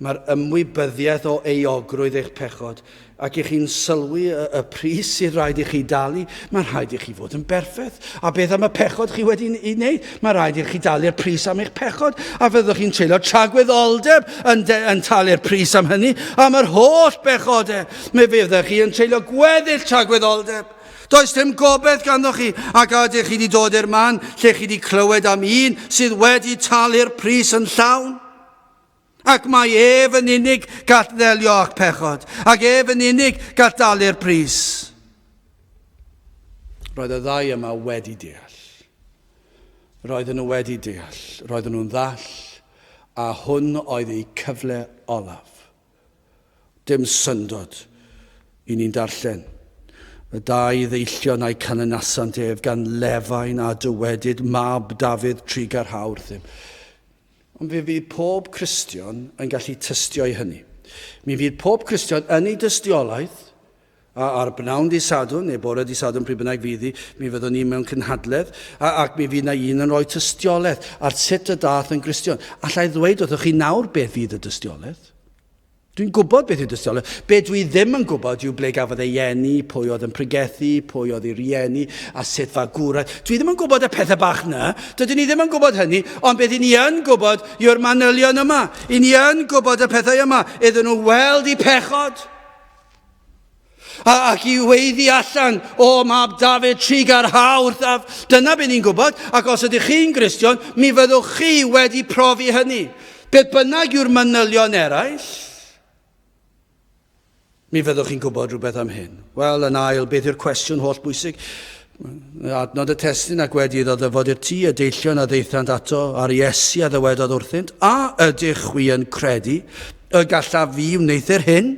Mae'r ymwybyddiaeth o euogrwydd eich pechod, ac i chi'n sylwi y pris sydd rhaid i chi dalu, mae rhaid i chi fod yn berffaith. A beth am y pechod chi wedi wneud? Mae rhaid i chi dalu'r pris am eich pechod, a fyddwch chi'n treulio tragwyddoldeb yn talu'r pris am hynny, am yr holl bechodau. Mi fyddwch chi yn treulio gweddill tragwyddoldeb. Does dim gobeith ganddoch chi, ac ydych chi wedi dod i'r man lle chi wedi clywed am un sydd wedi talu'r pris yn llawn. Ac mae ef yn unig gall ddelio a'ch pechod, ac ef yn unig gall dalu'r pris. Roedd y ddau yma wedi deall. Roedden nhw wedi deall. Roedden nhw'n ddall, a hwn oedd eu cyfle olaf. Dim syndod i ni'n darllen. Y dau ddeillion a'i canynasant ef gan Lefain a dywedyd mab Dafydd trigar hawr ddim. Ond fe fydd pob Cristion yn gallu tystio i hynny. Mi fydd pob Cristion yn ei dystiolaeth, ar bnawn dydd Sadwrn, neu bore dydd Sadwrn pryd bynnag fydd hi, mi fyddwn ni mewn cynhadledd, ac mi fydd na un yn rhoi tystiolaeth ar sut y dath yn Cristion. Allai ddweud wrthych chi nawr beth fydd y dystiolaeth? Dwi'n gwybod beth yw dystiolaeth. Be dwi ddim yn gwybod yw ble gafodd ei ieni, pwy oedd yn pregethu, pwy oedd ei rieni, a sut fa gwrdd. Dwi ddim yn gwybod y pethau bach na. Dydyn ni ddim yn gwybod hynny, ond beth i ni yn gwybod yw'r manylion yma. I ni yn gwybod y pethau yma. Iddyn nhw weld i pechod. Ac i weiddi allan o mab Dafydd trigar hawrthaf. Dyna beth ni'n gwybod. Ac os ydych chi'n Gristion, mi fyddwch chi wedi profi hynny. Beth bynnag yw'r manylion eraill, mi fyddwch chi'n gwybod rhywbeth am hyn. Wel, yn ail, beth yw'r cwestiwn holl bwysig? Adnod y testyn ac wedi iddo ddyfod i'r tŷ, y deillion a ddeithant ato, ar Iesu a ddywedodd wrthynt, a ydych chwi yn credu, y gallaf fi wneith'r hyn?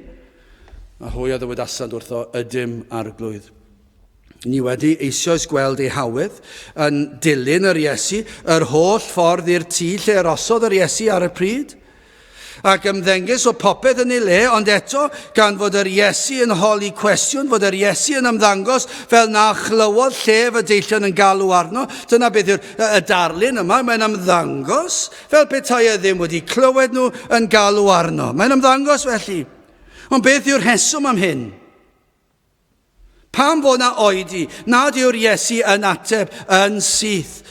A hwy a ddywedasant wrtho, ydym arglwydd. Ni wedi eisoes gweld ei hawydd yn dilyn yr Iesu, yr holl ffordd i'r tŷ lle arosodd yr Iesu ar y pryd, ac ymddengys o popeth yn ei le, ond eto, gan fod yr Iesu yn holi cwestiwn, fod yr Iesu yn ymddangos fel na chlywodd llef y deillion yn galw arno. Dyna beth yw'r darlun yma, mae'n ymddangos fel petai e ddim wedi clywed nhw yn galw arno. Mae'n ymddangos felly. Ond beth yw'r rheswm am hyn? Pam fod na oedi, nad yw'r Iesu yn ateb yn syth.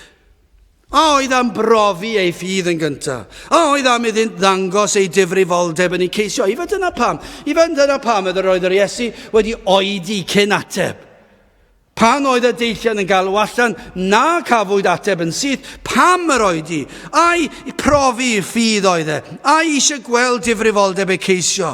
A oedd am brofi ei ffydd yn gyntaf. A oedd am iddynt ddangos ei difrifoldeb yn ei ceisio. Ife dyna pam. Ydy roedd yr Iesu wedi oedi cyn ateb. Pan oedd y deillion yn galw allan na cafwyd ateb yn syth, pam yr oedi? Ai profi ei ffydd oedd e? Ai eisiau gweld difrifoldeb ei ceisio?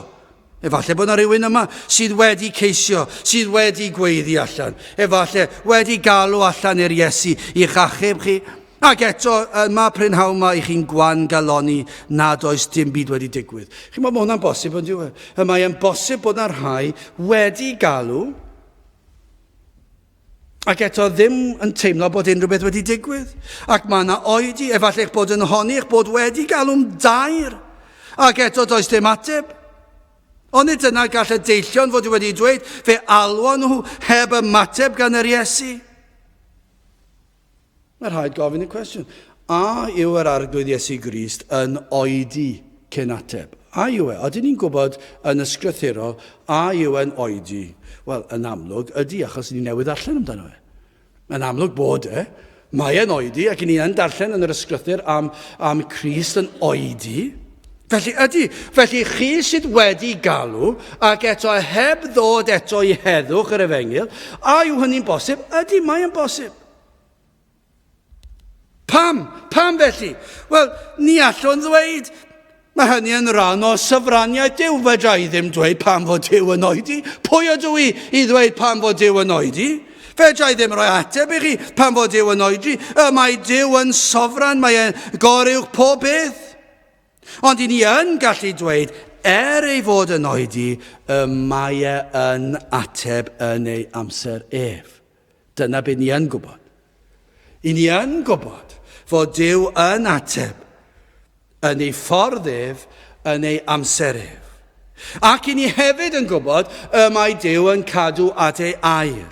Efallai bod yna rhywun yma sydd wedi ceisio, sydd wedi gweiddi allan. Efallai wedi galw allan i'r Iesu i'ch achub chi. Ac eto, mae prynhawn yma i chi'n gwan galoni nad oes dim byd wedi digwydd. Chi'n meddwl, mae hwnna'n bosib yn diwedd. Mae'n bosib bod yna rhai wedi galw, ac eto ddim yn teimlo bod unrhyw beth wedi digwydd. Ac mae yna oedi, efallai eich bod yn honni eich bod wedi galw'n dair, ac eto does dim ateb. Ond nid yna gall y deillion fod wedi dweud fe alwan nhw heb ymateb gan yr Iesu. Mae'n rhaid gofyn y cwestiwn. A yw yr arglwydd Iesu Grist yn oedi cyn ateb? A yw e? Ydyn ni'n gwybod yn ysgrythurol, a yw e'n oedi? Wel, yn amlwg ydy, achos ni newydd darllen amdano e. Yn amlwg bod mae e'n oedi, ac ni'n darllen yn yr ysgrythur am Crist yn oedi. Felly ydy, felly chi sydd wedi galw, ac eto heb ddod eto i heddwch yr Efengyl, a yw hynny'n bosib? Ydy, mae'n bosib. Pam felly? Wel, ni allwn ddweud, mae hynny yn rhan o syfraniaeth Duw, fedra i ddim dweud pam fod Duw yn oedi. Pwy ydw i ddweud pam fod Duw yn oedi? Fedra i ddim rhoi ateb i chi pam fod Duw yn oedi. Mae Duw yn sofran, mae e'n goruwch pob beth. Ond i ni yn gallu dweud, ei fod yn oedi, mae e yn ateb yn ei amser ef. Dyna beth ni yn gwybod. I ni yn gwybod fod Duw yn ateb yn ei ffordd ef, yn ei amser ef. Ac i ni hefyd yn gwybod mae Duw yn cadw at ei air.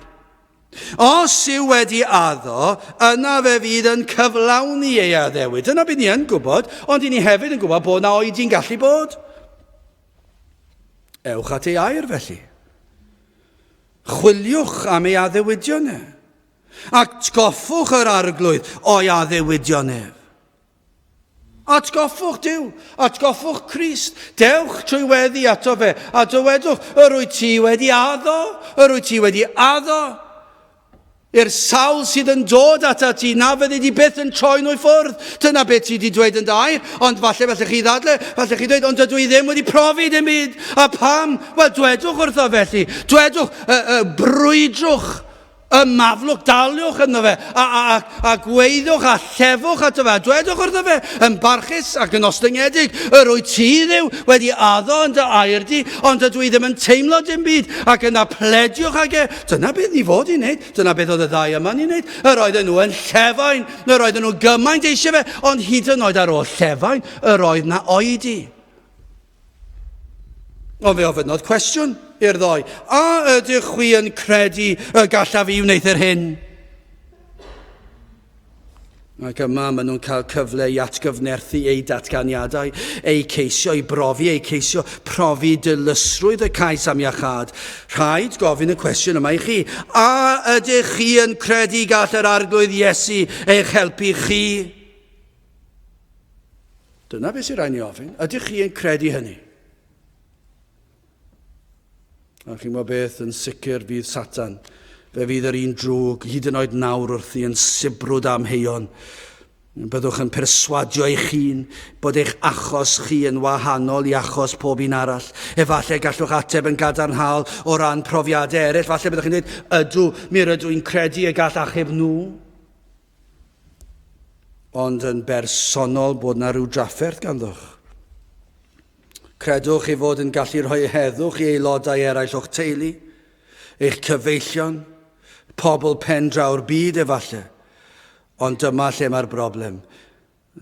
Os yw wedi addo, yna fe fydd yn cyflawni ei addewid. Dyna beth ni yn gwybod, ond i ni hefyd yn gwybod bod na oedi'n gallu bod. Ewch at ei air felly. Chwiliwch am ei addewidion e. Atgoffwch yr arglwydd o'i addewidion ef. Atgoffwch Duw, atgoffwch Crist, dewch trwy weddi ato fe, a dywedwch, yr wyt ti wedi addo, yr wyt ti wedi addo, i'r sawl sydd yn dod ata ti, na fyddi di byth yn troi nhw i ffwrdd. Dyna beth ti wedi dweud yn dair, ond falle chi ddadle, falle chi dweud, ond dydw i ddim wedi profi dim byd. A pam? Wel, dwedwch wrtho felly, dwedwch, brwydrwch, maflwch, daliwch yno fe, a gweidwch a llefwch ato fe, dwedwch wrtho fe, yn barchus ac yn ostyngedig, yr wyt ti Dduw wedi addo yn dy air di, ond dydw i ddim yn teimlo dim byd, ac yna plediwch ag e. Dyna beth ni fod i wneud, dyna beth oedd y ddau yma'n i wneud. Yr oedden nhw yn llefain, yr oedden nhw gymaint eisiau fe, ond hyd yn oed ar ôl llefain, yr oedd na oedi. Ond fe ofynodd cwestiwn i'r ddoi. A ydych chwi yn credu y gallaf i wneud yr hyn? Ac yma maen nhw'n cael cyfle i atgyfnerthu ei datganiadau, ei ceisio, i brofi, ei ceisio profi dilysrwydd y cais am iachad. Rhaid gofyn y cwestiwn yma i chi. A ydych chi yn credu gall yr arglwydd Iesu eich helpu chi? Dyna beth sy'n rhaid ni ofyn. Ydych chi yn credu hynny? Ac chi'n gwybod beth, yn sicr fydd Satan. Fe fydd yr un drwg, hyd yn oed nawr wrthi yn sibrwd am heion. Byddwch yn perswadio eich hun bod eich achos chi yn wahanol i achos pob un arall. Efallai gallwch ateb yn gadarnhaol o ran profiadau eraill. Falle byddwch chi'n dweud, mi rydw i'n credu y gall achub nhw. Ond yn bersonol bod na rhyw drafferth ganddoch. Credwch i fod yn gallu rhoi heddwch i aelodau eraill o'ch teulu, eich cyfeillion, pobl pen draw'r byd efallai. Ond dyma lle mae'r broblem.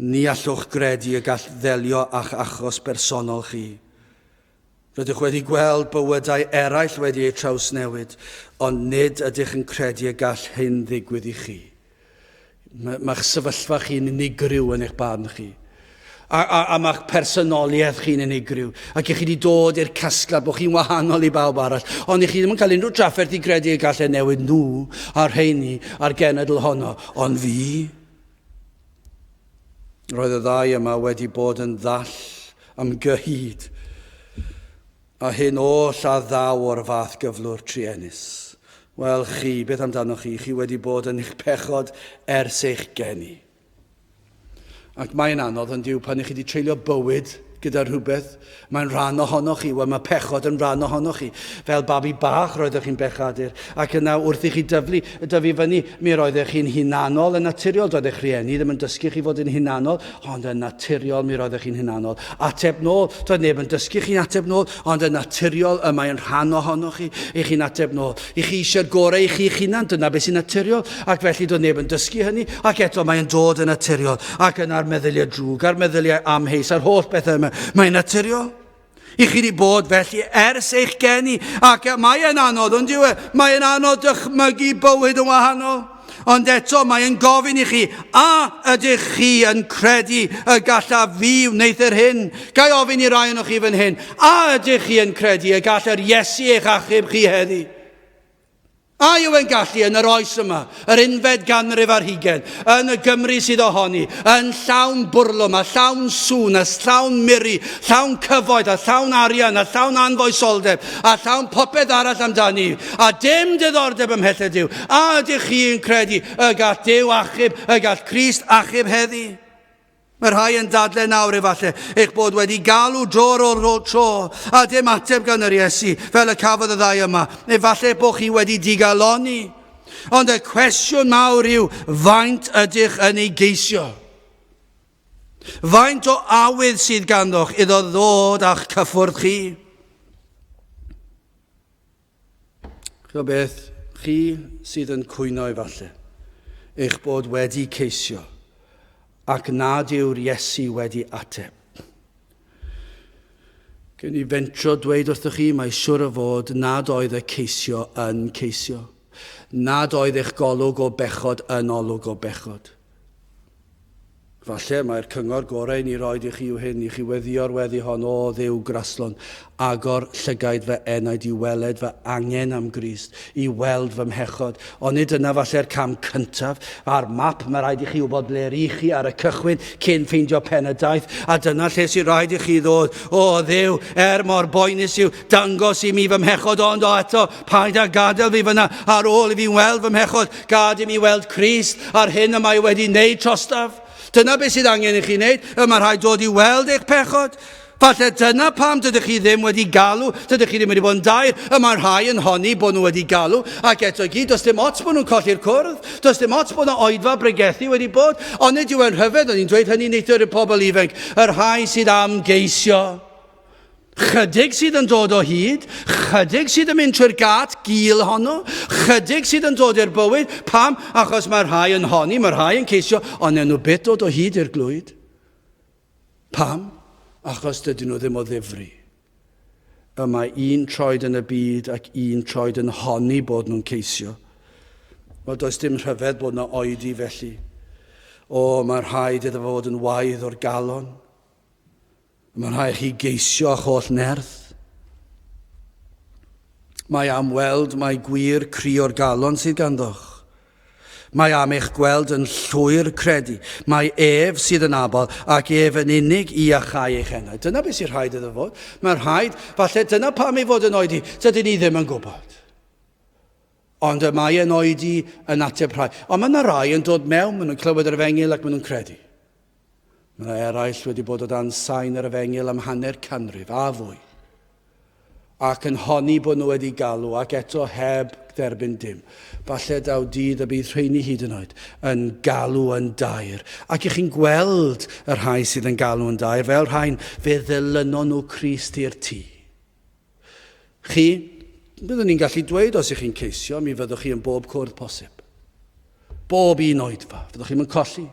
Ni allwch gredu y gall ddelio a'ch achos bersonol chi. Rydych wedi gweld bywydau eraill wedi eu trawsnewid, ond nid ydych yn credu y gall hyn ddigwydd i chi. Mae'ch sefyllfa chi'n unigryw yn eich barn chi. A mae'ch personoliaeth chi'n unigryw. Ac i chi wedi dod i'r casgliad bod chi'n wahanol i bawb arall. Ond i chi ddim yn cael unrhyw drafferth i gredu y gall newid nhw a'r rheini a'r genedl honno. Ond fi, roedd y ddau yma wedi bod yn ddall am gyhyd. A hyn oll a ddaw o'r fath gyflwr trienus. Wel chi, beth amdano chi? Chi wedi bod yn eich pechod ers eich geni. Ac mae'n anodd yn diw pan ych chi wedi treulio bywyd gyda rhywbeth, mae'n rhan ohono chi, wel mae pechod yn rhan ohono chi. Fel babi bach roeddech chi'n bechadur, ac yna wrth i chi dyfu fyny, mi roeddech chi'n hunanol yn naturiol. Doedd eich rhieni ddim yn dysgu chi fod yn hunanol, ond yn naturiol mi roeddech chi'n hunanol. Ateb nôl, doedd neb yn dysgu chi'n ateb nôl, ond yn naturiol mae'n rhan ohono chi, i chi'n ateb nôl. I chi eisiau'r gorau i chi'ch hunan, dyna beth sy'n naturiol, ac felly doedd neb yn dysgu hynny, ac eto mae'n dod yn naturiol, ac yna'r meddyliau drwg, a'r meddyliau amheus, a'r holl bethau yma. Mae'n naturiol. I chi wedi bod felly ers eich geni, ac mae e'n anodd, ond yw e, mae e'n anodd dychmygu bywyd yn wahanol. Ond eto mae e'n gofyn i chi, a ydych chi yn credu y gallaf fi wneud yr hyn? Gai ofyn i rai o'ch chi fan hyn, a ydych chi yn credu y gallai'r Iesu eich achub chi heddi? A yw e'n gallu yn yr oes yma, yr unfed ganrif ar hugain, yn y Gymru sydd ohoni, yn llawn bwrlwm, a llawn sŵn, a llawn miri, llawn cyfoeth, a llawn arian, a llawn anfoesoldeb, a llawn popeth arall amdani, a dim diddordeb ymhell y Duw. A ydych chi yn credu y gall Duw achub, y gall Crist achub heddi? Mae rhai yn dadlau nawr efallai eich bod wedi galw dro ar ôl tro a dim ateb gan yr Iesu fel y cafodd y ddau yma. Efallai bod chi wedi digaloni. Ond y cwestiwn mawr yw, faint ydych yn ei geisio? Faint o awydd sydd ganddoch iddo ddod a'ch cyffwrdd chi? Chio beth, chi sydd yn cwyno efallai eich bod wedi ceisio ac nad yw'r Iesu wedi ateb. Gen i fentro dweud wrthoch chi, mae siwr o fod nad oedd y ceisio yn ceisio. Nad oedd eich golwg o bechod yn olwg o bechod. Falle mae'r cyngor gorau ni roed i chi yw hyn, i chi weddio'r weddi hon, o Dduw graslon, agor llygaid fy enaid i weled fy angen am Grist, i weld fy mhechod. Ond nid yna falle'r cam cyntaf, a'r map mae rhaid i chi wybod ble i chi ar y cychwyn cyn ffeindio pen y daith, a dyna lle sy'n rhaid i chi ddod, o Dduw, mor boenus yw, dangos i mi fy mhechod, ond o eto, paid a gadael fi fyna ar ôl i fi weld fy mhechod, gad i mi weld Crist, ar hyn y mae wedi wneud trostaf. Dyna beth sydd angen i chi wneud, mae rhaid dod i weld eich pechod. Falle dyna pam dydych chi ddim wedi galw, dydych chi ddim wedi bod yn dair, mae rhai yn honni bod nhw wedi galw, ac eto gyd, does dim ots bod nhw'n colli'r cwrdd, does dim ots bod yna oedfa bregethu wedi bod, ond nid yw e'n rhyfedd, ond ni'n dweud hynny neithio'r pobl ifanc, yr rhai sydd am geisio. Chydig sydd yn dod o hyd, chydig sydd yn mynd trwy'r gat gil honno, chydig sydd yn dod i'r bywyd, pam? Achos mae'r rhai yn honni, mae'r rhai yn ceisio, ond nhw byth dod o hyd i'r glwyd. Pam? Achos dydyn nhw ddim o ddifri. Mae un troed yn y byd ac un troed yn honni bod nhw'n ceisio. Wel, does dim rhyfedd bod yna oedi felly. Mae'r rhaid iddo fod yn waedd o'r galon. Mae'n rhaid chi geisio a'ch holl nerth. Mae am weld mae gwir cri o'r galon sydd ganddoch. Mae am eich gweld yn llwyr credu. Mae ef sydd yn abal ac ef yn unig i achau eich enau. Dyna beth sy'n rhaid iddo fod. Mae'r rhaid, falle dyna pam ei fod yn oedi, dydyn ni ddim yn gwybod. Ond mae yn oedi yn ateb rhai. Ond mae yna rai yn dod mewn, maen nhw'n clywed yr efengil ac maen nhw'n credu. Mae yna eraill wedi bod o dan sain yr efengil am hanner canrif, a fwy. Ac yn honni bod nhw wedi galw, ac eto heb dderbyn dim. Falle daw dydd y bydd rheini hyd yn oed yn galw yn dair. Ac ych chi'n gweld yr rhai sydd yn galw yn dair, fel rhain fe ddilynon nhw Crist i'r tŷ. Chi, byddwn ni'n gallu dweud os ych chi'n ceisio, mi fyddwch chi yn bob cwrdd posib. Bob un oedfa, fyddwch chi'n colli.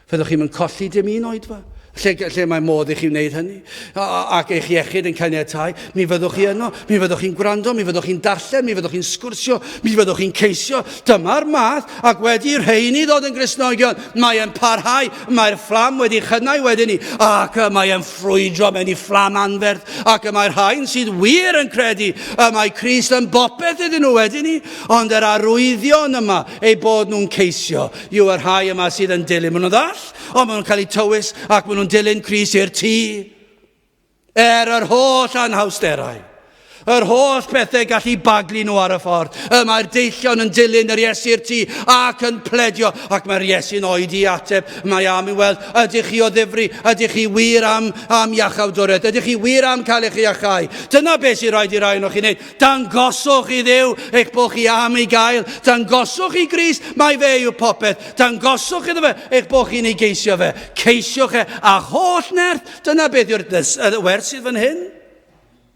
Fyddwch chi'n colli dim un oedfa. Lle mae modd i chi wneud hynny. Ac eich iechyd yn caniatáu. Mi fyddwch chi yno, mi fyddwch chi'n gwrando, mi fyddwch chi'n darllen, mi fyddwch chi'n sgwrsio, mi fyddwch chi'n ceisio. Dyma'r math, ac wedi rheini ddod yn Gristnogion. Mae'n parhau, mae'r fflam wedi chynnau wedyn ni, ac mae'n ffrwydro mewn i fflam anferth, ac mae'r rhain sydd wir yn credu, mae Crist yn bopeth iddyn nhw wedyn ni, ond yr arwyddion yma, ei bod nhw'n ceisio, yw yr rhai yma sydd yn dilyn. Maen nhw'n ddall, ond maen nhw'n cael eu tywys, ac maen nhw'n dilyn Crist i'r tŷ. Yr holl anhawsterau. Yr holl pethau gallu baglu nhw ar y ffordd. Mae'r deillion yn dilyn yr Iesu i'r tŷ ac yn pledio. Ac mae'r Iesu'n oedi ateb. Mae am i weld, ydych chi o ddifri? Ydych chi wir am iachawdwriaeth? Ydych chi wir am cael eich iachau? Dyna beth sy'n rhaid i rai o'ch i wneud. Dangoswch i Dduw eich bod chi am ei gael. Dangoswch i Grist, mae fe yw popeth. Dangoswch iddo fe eich bod chi'n ei geisio fe. Ceisiwch a holl nerth. Dyna beth yw'r wers sydd fan hyn.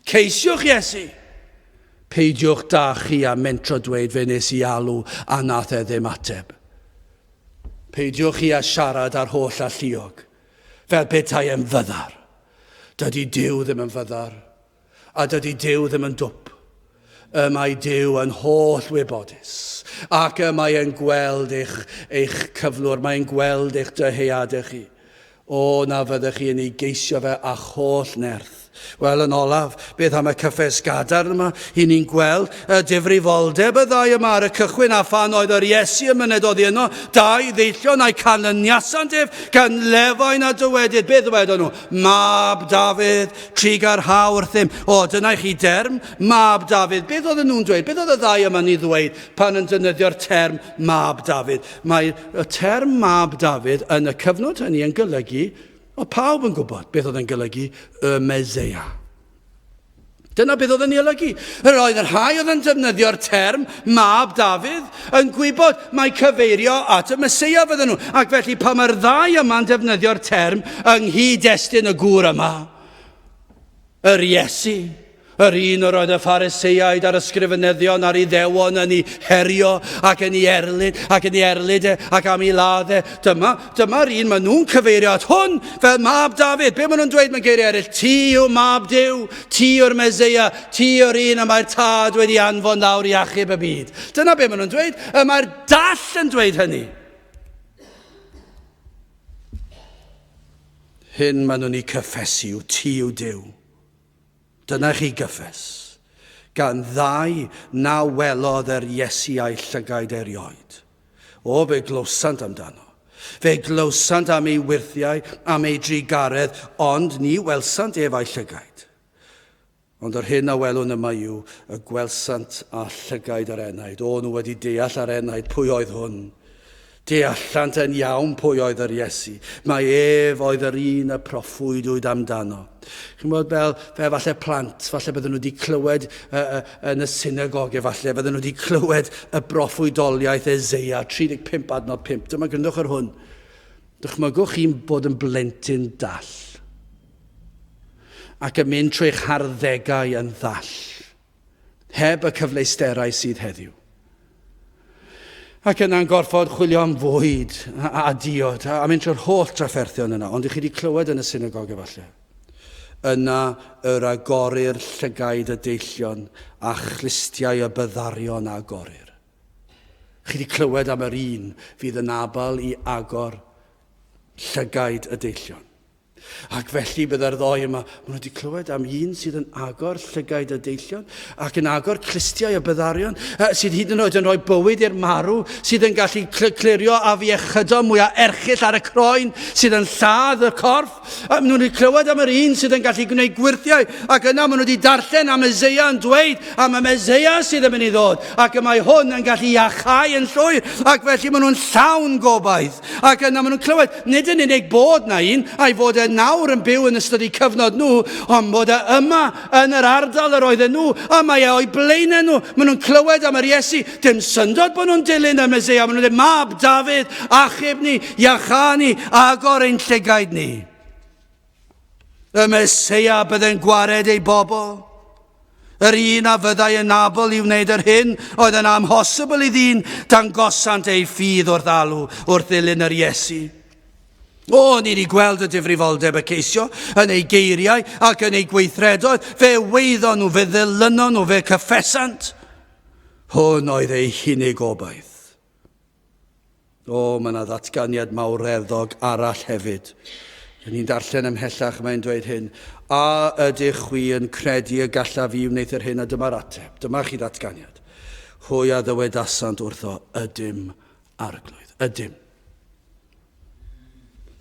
Ceisiwch Iesu. Peidiwch da chi a mentro dweud fe nes i alw a nath e ddim ateb. Peidiwch chi a siarad ar holl a lluog fel petai yn fyddar. Dydy Duw ddim yn fyddar. A dydy Duw ddim yn dwp. Mae Duw yn holl wybodus. Ac mae e'n gweld eich cyflwr, mae'n gweld eich dyheadau chi. O, na fyddech chi yn ei geisio fe a holl nerth. Wel, yn olaf, beth am y cyffes gadarn yma? I ni'n gweld y difrifoldeb y ddau yma ar y cychwyn a phan oedd yr Iesu yn myned oddi yno, dau ddeillion a'i canlyniasandef gan lefain a dywedyd. Beth wedon nhw? Mab Dafydd, trigar hawr ddim. O, dyna i chi derm, Mab Dafydd. Beth oedd nhw'n dweud? Beth oedd y ddau yma'n ei ddweud pan yn defnyddio'r term Mab Dafydd? Mae y term Mab Dafydd yn y cyfnod hynny yn golygu, o pawb yn gwybod beth oedd yn golygu y Meseia. Dyna beth oedd yn ei olygu. Roedd yr rhai oedd yn defnyddio'r term Mab Dafydd yn gwybod mae cyfeirio at y Meseia fydden nhw. Ac felly pa mae'r ddau yma'n defnyddio'r term yng nghyd-destun y gŵr yma, yr Iesu, yr un yr oedd y Phariseiaid a'r ysgrifenyddion ar ei ddewon yn ei herio ac yn ei erlyd ac am ei laddau. Dyma'r un maen nhw'n cyfeirio at hwn fel Mab Dafydd. Be maen nhw'n dweud mewn geiriau eraill? Ti yw Mab Duw, ti yw'r Meseia, ti yw'r un y mae'r tad wedi anfon lawr i achub y byd. Dyna be maen nhw'n dweud. Mae'r dall yn dweud hynny. Hyn maen nhw'n ei cyffesu yw ti yw Duw. Dyna chi gyffes, gan ddau na welodd yr Iesu a'i llygaid erioed. O, fe glwsant amdano. Fe glwsant am ei wirthiau, am ei drigaredd, ond ni welsant ef a'i llygaid. Ond yr hyn a welwn yma yw y gwelsant a llygaid yr enaid. O, nhw wedi deall ar enaid pwy oedd hwn. Deallant yn iawn pwy oedd yr Iesu. Mae ef oedd yr un y proffwydwyd amdano. Chi'n bod fel falle plant, falle bydden nhw wedi clywed yn y synagog, falle bydden nhw wedi clywed y broffwydoliaeth Eseia 35:5. Dyma gyndwch ar hwn. Dychmygwch chi'n bod yn blentyn dall ac yn mynd trwy'ch harddegau yn ddall, heb y cyfleusterau sydd heddiw. Ac yna'n gorfod chwilio am fwyd a diod a mynd trwy'r holl trafferthion yna. Ond ych chi wedi clywed yn y synagog efallai. Yna yr agorir llygaid y deillion a chlistiau y byddarion agorir. Chi wedi clywed am yr un fydd yn abal i agor llygaid y deillion. Ac felly byddai'r ddoi yma, maen nhw wedi clywed am un sydd yn agor llygaid y deillion ac yn agor clistiau y byddarion, sydd hyd yn oed yn rhoi bywyd i'r marw, sydd yn gallu clirio afiechyddo mwyaf erchill ar y croen, sydd yn lladd y corff. Maen nhw wedi clywed am yr un sydd yn gallu gwneud gwirthiau, ac yna maen nhw wedi darllen am Meseia yn dweud am y Meseia sydd yn mynd i ddod, ac mae hwn yn gallu iachau yn llwyr, ac felly maen nhw'n llawn gobaith. Ac yna maen nhw'n clywed, nid yn unig bod na un, a'i fod nawr yn byw yn ystod eu cyfnod nhw, ond bod yma yn yr ardal yr oedden nhw, a mae o'i blaenau nhw. Maen nhw'n clywed am yr Iesu, dim syndod bod nhw'n dilyn y Meseia. Maen nhw'n dweud, Mab Dafydd, achub ni, iachau ni, agor ein llygaid ni. Y Meseia bydde'n gwared ei bobl. Yr un a fyddai yn abol i wneud yr hyn oedd yn amhosibl i ddyn dangosant ei ffydd wrth alw wrth ddilyn yr Iesu. O, ni wedi gweld y difrifoldeb y ceisio yn ei geiriau ac yn ei gweithredoedd. Fe weiddo nhw, fe ddilyno nhw, fe cyffesant. Hwn oedd ei hunig obaith. O, mae yna ddatganiad mawreddog arall hefyd. Ni'n darllen ymhellach, mae'n dweud hyn. A ydych chwi yn credu y gallaf fi wneud yr hyn, a dyma'r ateb. Dyma chi ddatganiad. Hwy a ddywedasant wrtho, ydym arglwydd, ydym.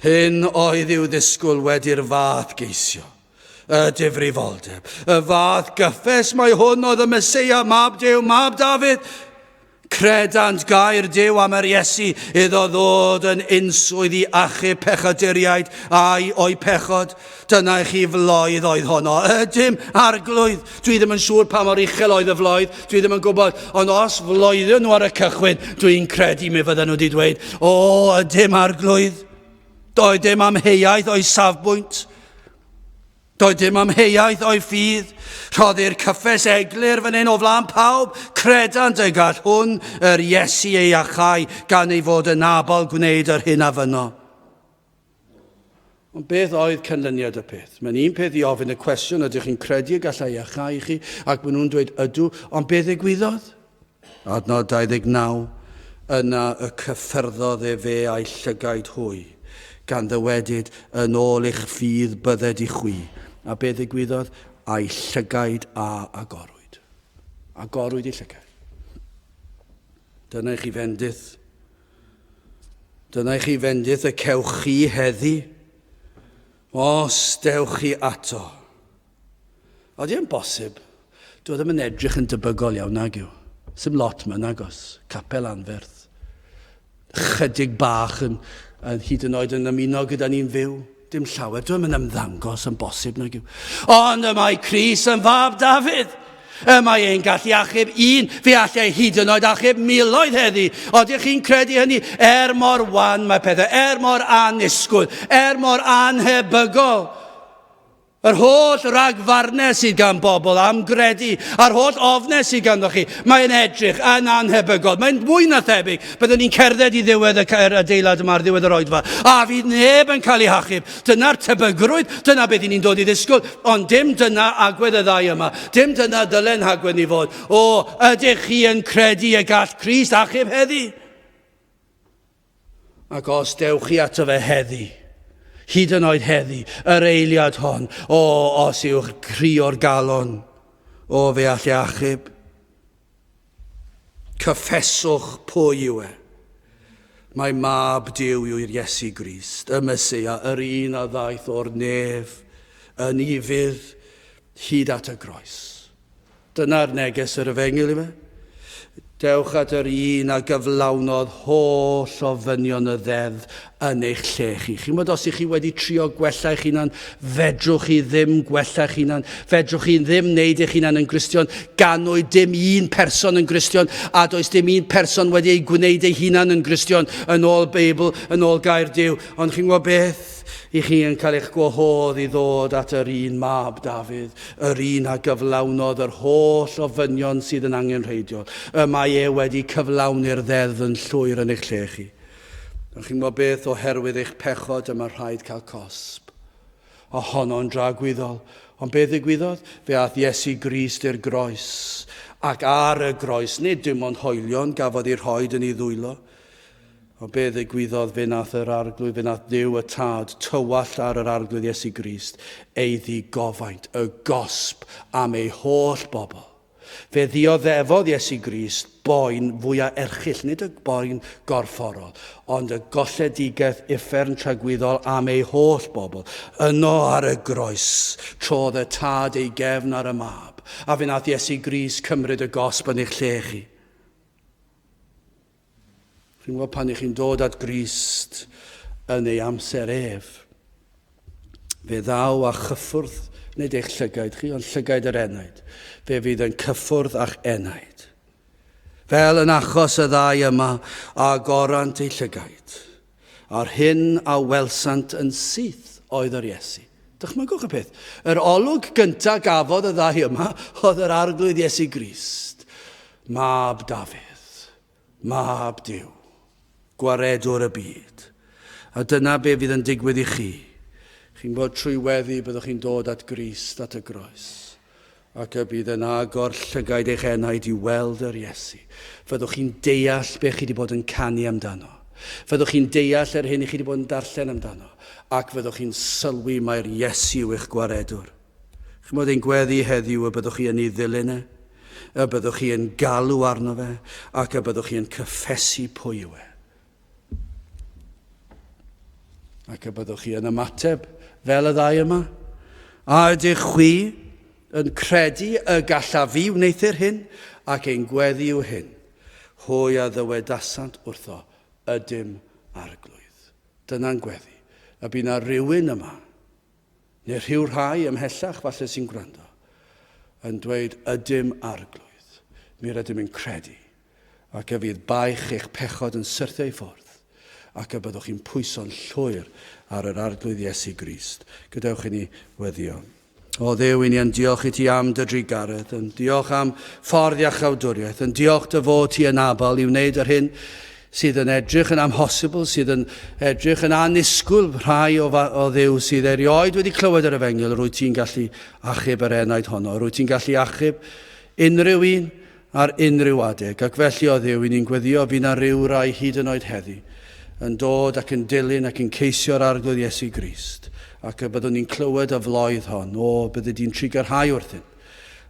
Hyn oedd i'w ddisgwyl wedi'r fath geisio, y difrifoldeb, y fath gyffes mae hwn oedd y Meseia, Mab Duw, Mab Dafydd. Credant gair Duw am yr Iesu iddo ddod yn unswydd i achub pechaduriaid a'i o'i pechod. Dyna i chi floedd oedd honno. Ydym arglwydd. Dwi ddim yn siŵr pa mor uchel oedd y floedd. Dwi ddim yn gwybod. Ond os floedden nhw ar y cychwyn, dwi'n credu mi fydden nhw wedi dweud, o, ydym arglwydd. Doedd dim amheuaeth o'i safbwynt. Doedd dim amheuaeth o'i ffydd. Rhoddir cyffes eglur fan hyn o flaen pawb. Credant y gall hwn yr Iesu ei achau gan ei fod yn abal gwneud yr hyn a fyno. Ond beth oedd canlyniad y peth? Mae'n un peth i ofyn y cwestiwn, ydych chi'n credu y gallai iachau i chi, ac maen nhw'n dweud ydw, ond beth ddigwyddodd? Adnod 29, yna y cyffyrddodd fe a'i llygaid hwy, gan ddywedyd yn ôl eich ffydd bydded i chwi. A beth ddigwyddodd? A'i llygaid a agorwyd. Agorwyd i llygaid. Dyna i chi fendith. Dyna i chi fendith y cewch chi heddi. Os dewch chi ato. Oeddi yn bosib, dwi ddim yn edrych yn debygol iawn nag yw. Sym lot ma'n agos, capel anferth. Chydig bach yn hyd yn oed yn ymuno gyda ni'n fyw. Dim llawer, dwi ddim yn ymddangos yn bosib nag yw. Ond y mae Cris yn fab Dafydd. Mae e'n gallu achub un, fe allai hyd yn oed achub miloedd heddi. Odych chi'n credu hynny? Mor wan mae pethau, mor anisgwyl, mor anhebygol. Yr holl ragfarnau sydd gan bobl am gredu, a'r holl ofnau sydd ganddo chi, mae'n edrych yn anhebygol. Mae'n mwy na thebyg, byddwn ni'n cerdded i ddiwedd yr adeilad yma ar ddiwedd yr oedfa, a fydd neb yn cael ei hachub. Dyna'r tebygrwydd, dyna beth ni'n dod i ddisgwyl, ond dim dyna agwedd y ddau yma. Dim dyna dylen hagwedd ni fod. O, ydych chi yn credu y gall Crist achub heddi? Ac os dewch chi ato fe heddi, hyd yn oed heddi, yr eiliad hon, os yw'ch cri o'r galon, fe all achub. Cyffeswch pwy yw e. Mae mab Duw yw'r Iesu Grist, y Mesia, yr un a ddaeth o'r nef, yn ifydd hyd at y groes. Dyna'r neges yr efengil i fe. Dewch at yr un a gyflawnodd holl ofynion y ddeddf yn eich lle chi. Chi'n bod os ych chi wedi trio gwella eich hunan, fedrwch chi ddim gwella eich hunan, fedrwch chi ddim wneud eich hunan yn Gristion, ganwyd dim un person yn Gristion, a does dim un person wedi ei gwneud ei hunan yn Gristion, yn ôl Beibl, yn ôl gair Duw. Ond chi'n gwybod beth? I chi yn cael eich gwahodd i ddod at yr un mab Dafydd, yr un a gyflawnodd yr holl ofynion sydd yn angenrheidiol. Mae e wedi cyflawni'r ddeddf yn llwyr yn eich lle chi. Chi'n gwybod beth oherwydd eich pechod yma rhaid cael cosb. A honno'n dragwyddol. Ond beth ddigwyddodd? Fe ath Iesu Grist i'r groes. Ac ar y groes, nid dim ond hoelion gafodd i'r rhoed yn ei ddwylo. O beth ddigwyddodd fe nath yr arglwydd, fe nath Duw y Tad tywall ar yr arglwydd Iesu Grist, ei ddigofaint, y gosb am ei holl bobl. Fe ddioddefodd Iesu Grist boen fwyaf erchill, nid y boen gorfforol, ond y golledigaeth uffern tragwyddol am ei holl bobl. Yno ar y groes, trodd y Tad ei gefn ar y mab, a fe nath Iesu Grist cymryd y gosb yn eich lle chi. Chi'n gwybod pan ych chi'n dod at Grist yn ei amser ef, fe ddaw a chyffwrdd, nid eich llygaid chi, ond llygaid yr enaid. Fe fydd yn cyffwrdd a'ch enaid. Fel yn achos y ddau yma, a gorant ei llygaid. A'r hyn a welsant yn syth oedd yr Iesu. Dychmygwch y peth. Yr olwg gyntaf gafodd y ddau yma oedd yr arglwydd Iesu Grist. Mab Dafydd. Mab Duw. Gwaredwr y byd. A dyna be fydd yn digwydd i chi. Chi'n bod trwy weddi byddwch chi'n dod at Grist at y groes. Ac y bydd yn agor llygaid eich enaid i weld yr Iesu. Fyddwch chi'n deall be chi wedi bod yn canu amdano. Fyddwch chi'n deall yr hyn i chi wedi bod yn darllen amdano. Ac fyddwch chi'n sylwi mae'r Iesu i'ch gwaredwr. Chi'n bod ein gweddi heddiw y byddwch chi yn ei ddilyn e. Y byddwch chi yn galw arno fe. Ac y byddwch chi yn cyffesu pwy yw e. Ac y byddwch chi yn ymateb fel y ddau yma. A ydych chwi yn credu y galla fi wneithir hyn ac ein gweddi yw hyn. Hwy a ddywedasant wrtho ydym arglwydd. Dyna'n gweddi. A bydd na rhywun yma, neu rhyw rhai ymhellach falle sy'n gwrando, yn dweud ydym arglwydd. Mi rydym yn credu. Ac y fydd baich eich pechod yn syrthio i ffwrdd. Ac y byddwch chi'n pwyso'n llwyr ar yr arglwydd Iesu Grist. Gadewch i ni weddio. O Dduw, i ni yn diolch i ti am dy drigaredd, yn diolch am ffordd iach awdwriaeth, yn diolch dy fod ti yn abal i wneud yr hyn sydd yn edrych yn amhosibl, sydd yn edrych yn anisgwyl rhai o ddew sydd erioed wedi clywed yr efengyl, rwy ti'n gallu achub yr enaid honno. Rwy ti'n gallu achub unrhyw un ar unrhyw adeg. Ac felly o ddew, ni'n gweddio bydd na ryw rai hyd yn oed heddi yn dod ac yn dilyn ac yn ceisio'r arglwydd Iesu Grist. Ac y byddwn ni'n clywed y floedd hon, bydde di'n trigarhau wrthyn.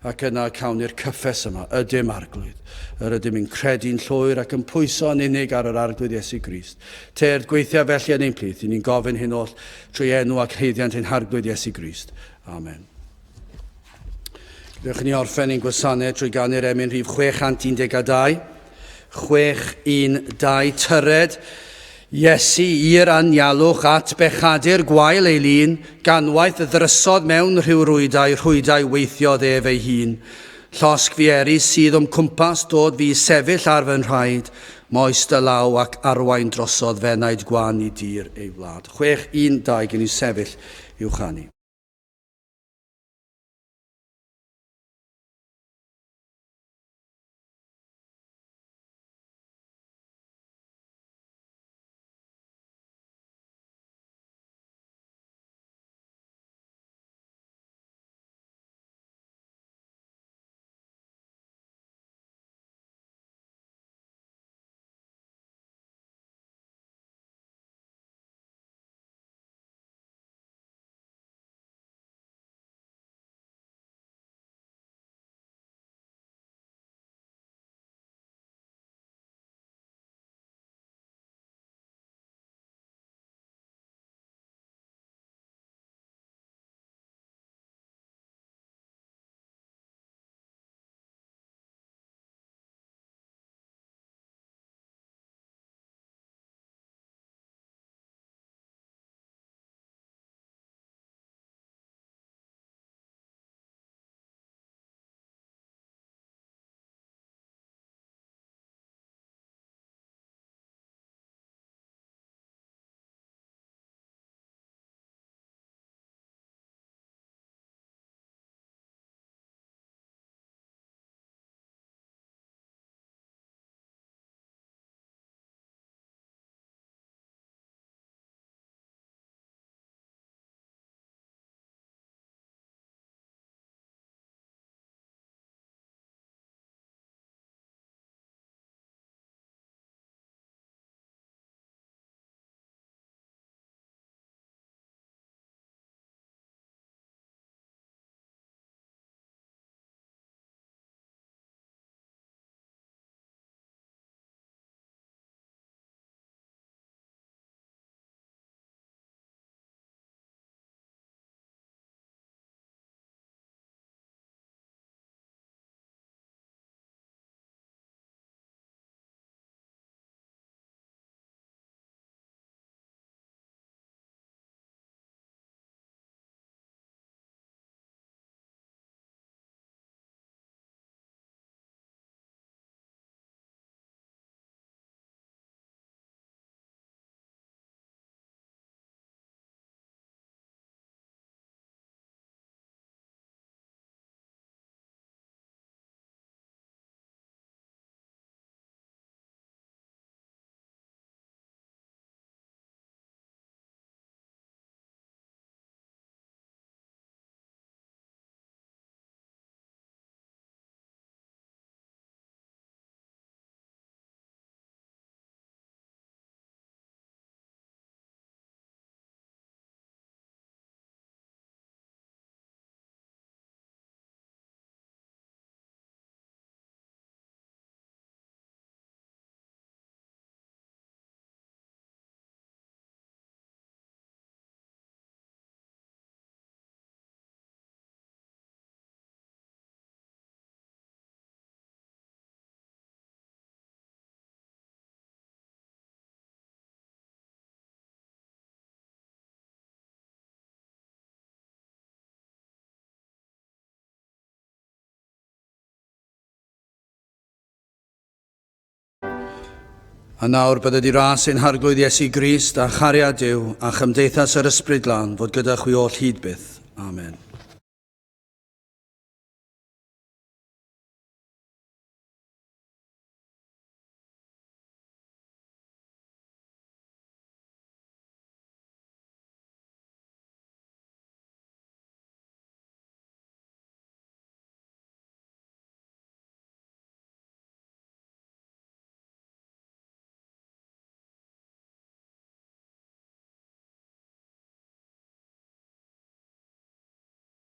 Ac yna cawn i'r cyffes yma, ydym arglwydd. Yr ydym yn credu'n llwyr ac yn pwyso yn unig ar yr arglwydd Iesu Grist. Te'r gweithio felly yn ein plith, ni'n gofyn hyn oll trwy enw ac heiddiant ein arglwydd Iesu Grist. Amen. Rydych ni orffen ein gwasanaeth trwy ganu'r emyn rhif 612. 612 tyred. Iesu i'r anialwch at bechadur gwael ei lun, ganwaith y ddrysodd mewn rhyw rhwydau weithiodd ef ei hun. Llosg fieri sydd cwmpas dod fi sefyll ar fy nhraed, moes dy law ac arwain drosodd fenaid gwan i dir ei wlad. 612 gen i sefyll i'w chanu. A nawr bydde di ras ein harglwydd Iesu Grist a chariad Duw a chymdeithas yr Ysbryd Glân fod gyda chwi oll hyd byth. Amen.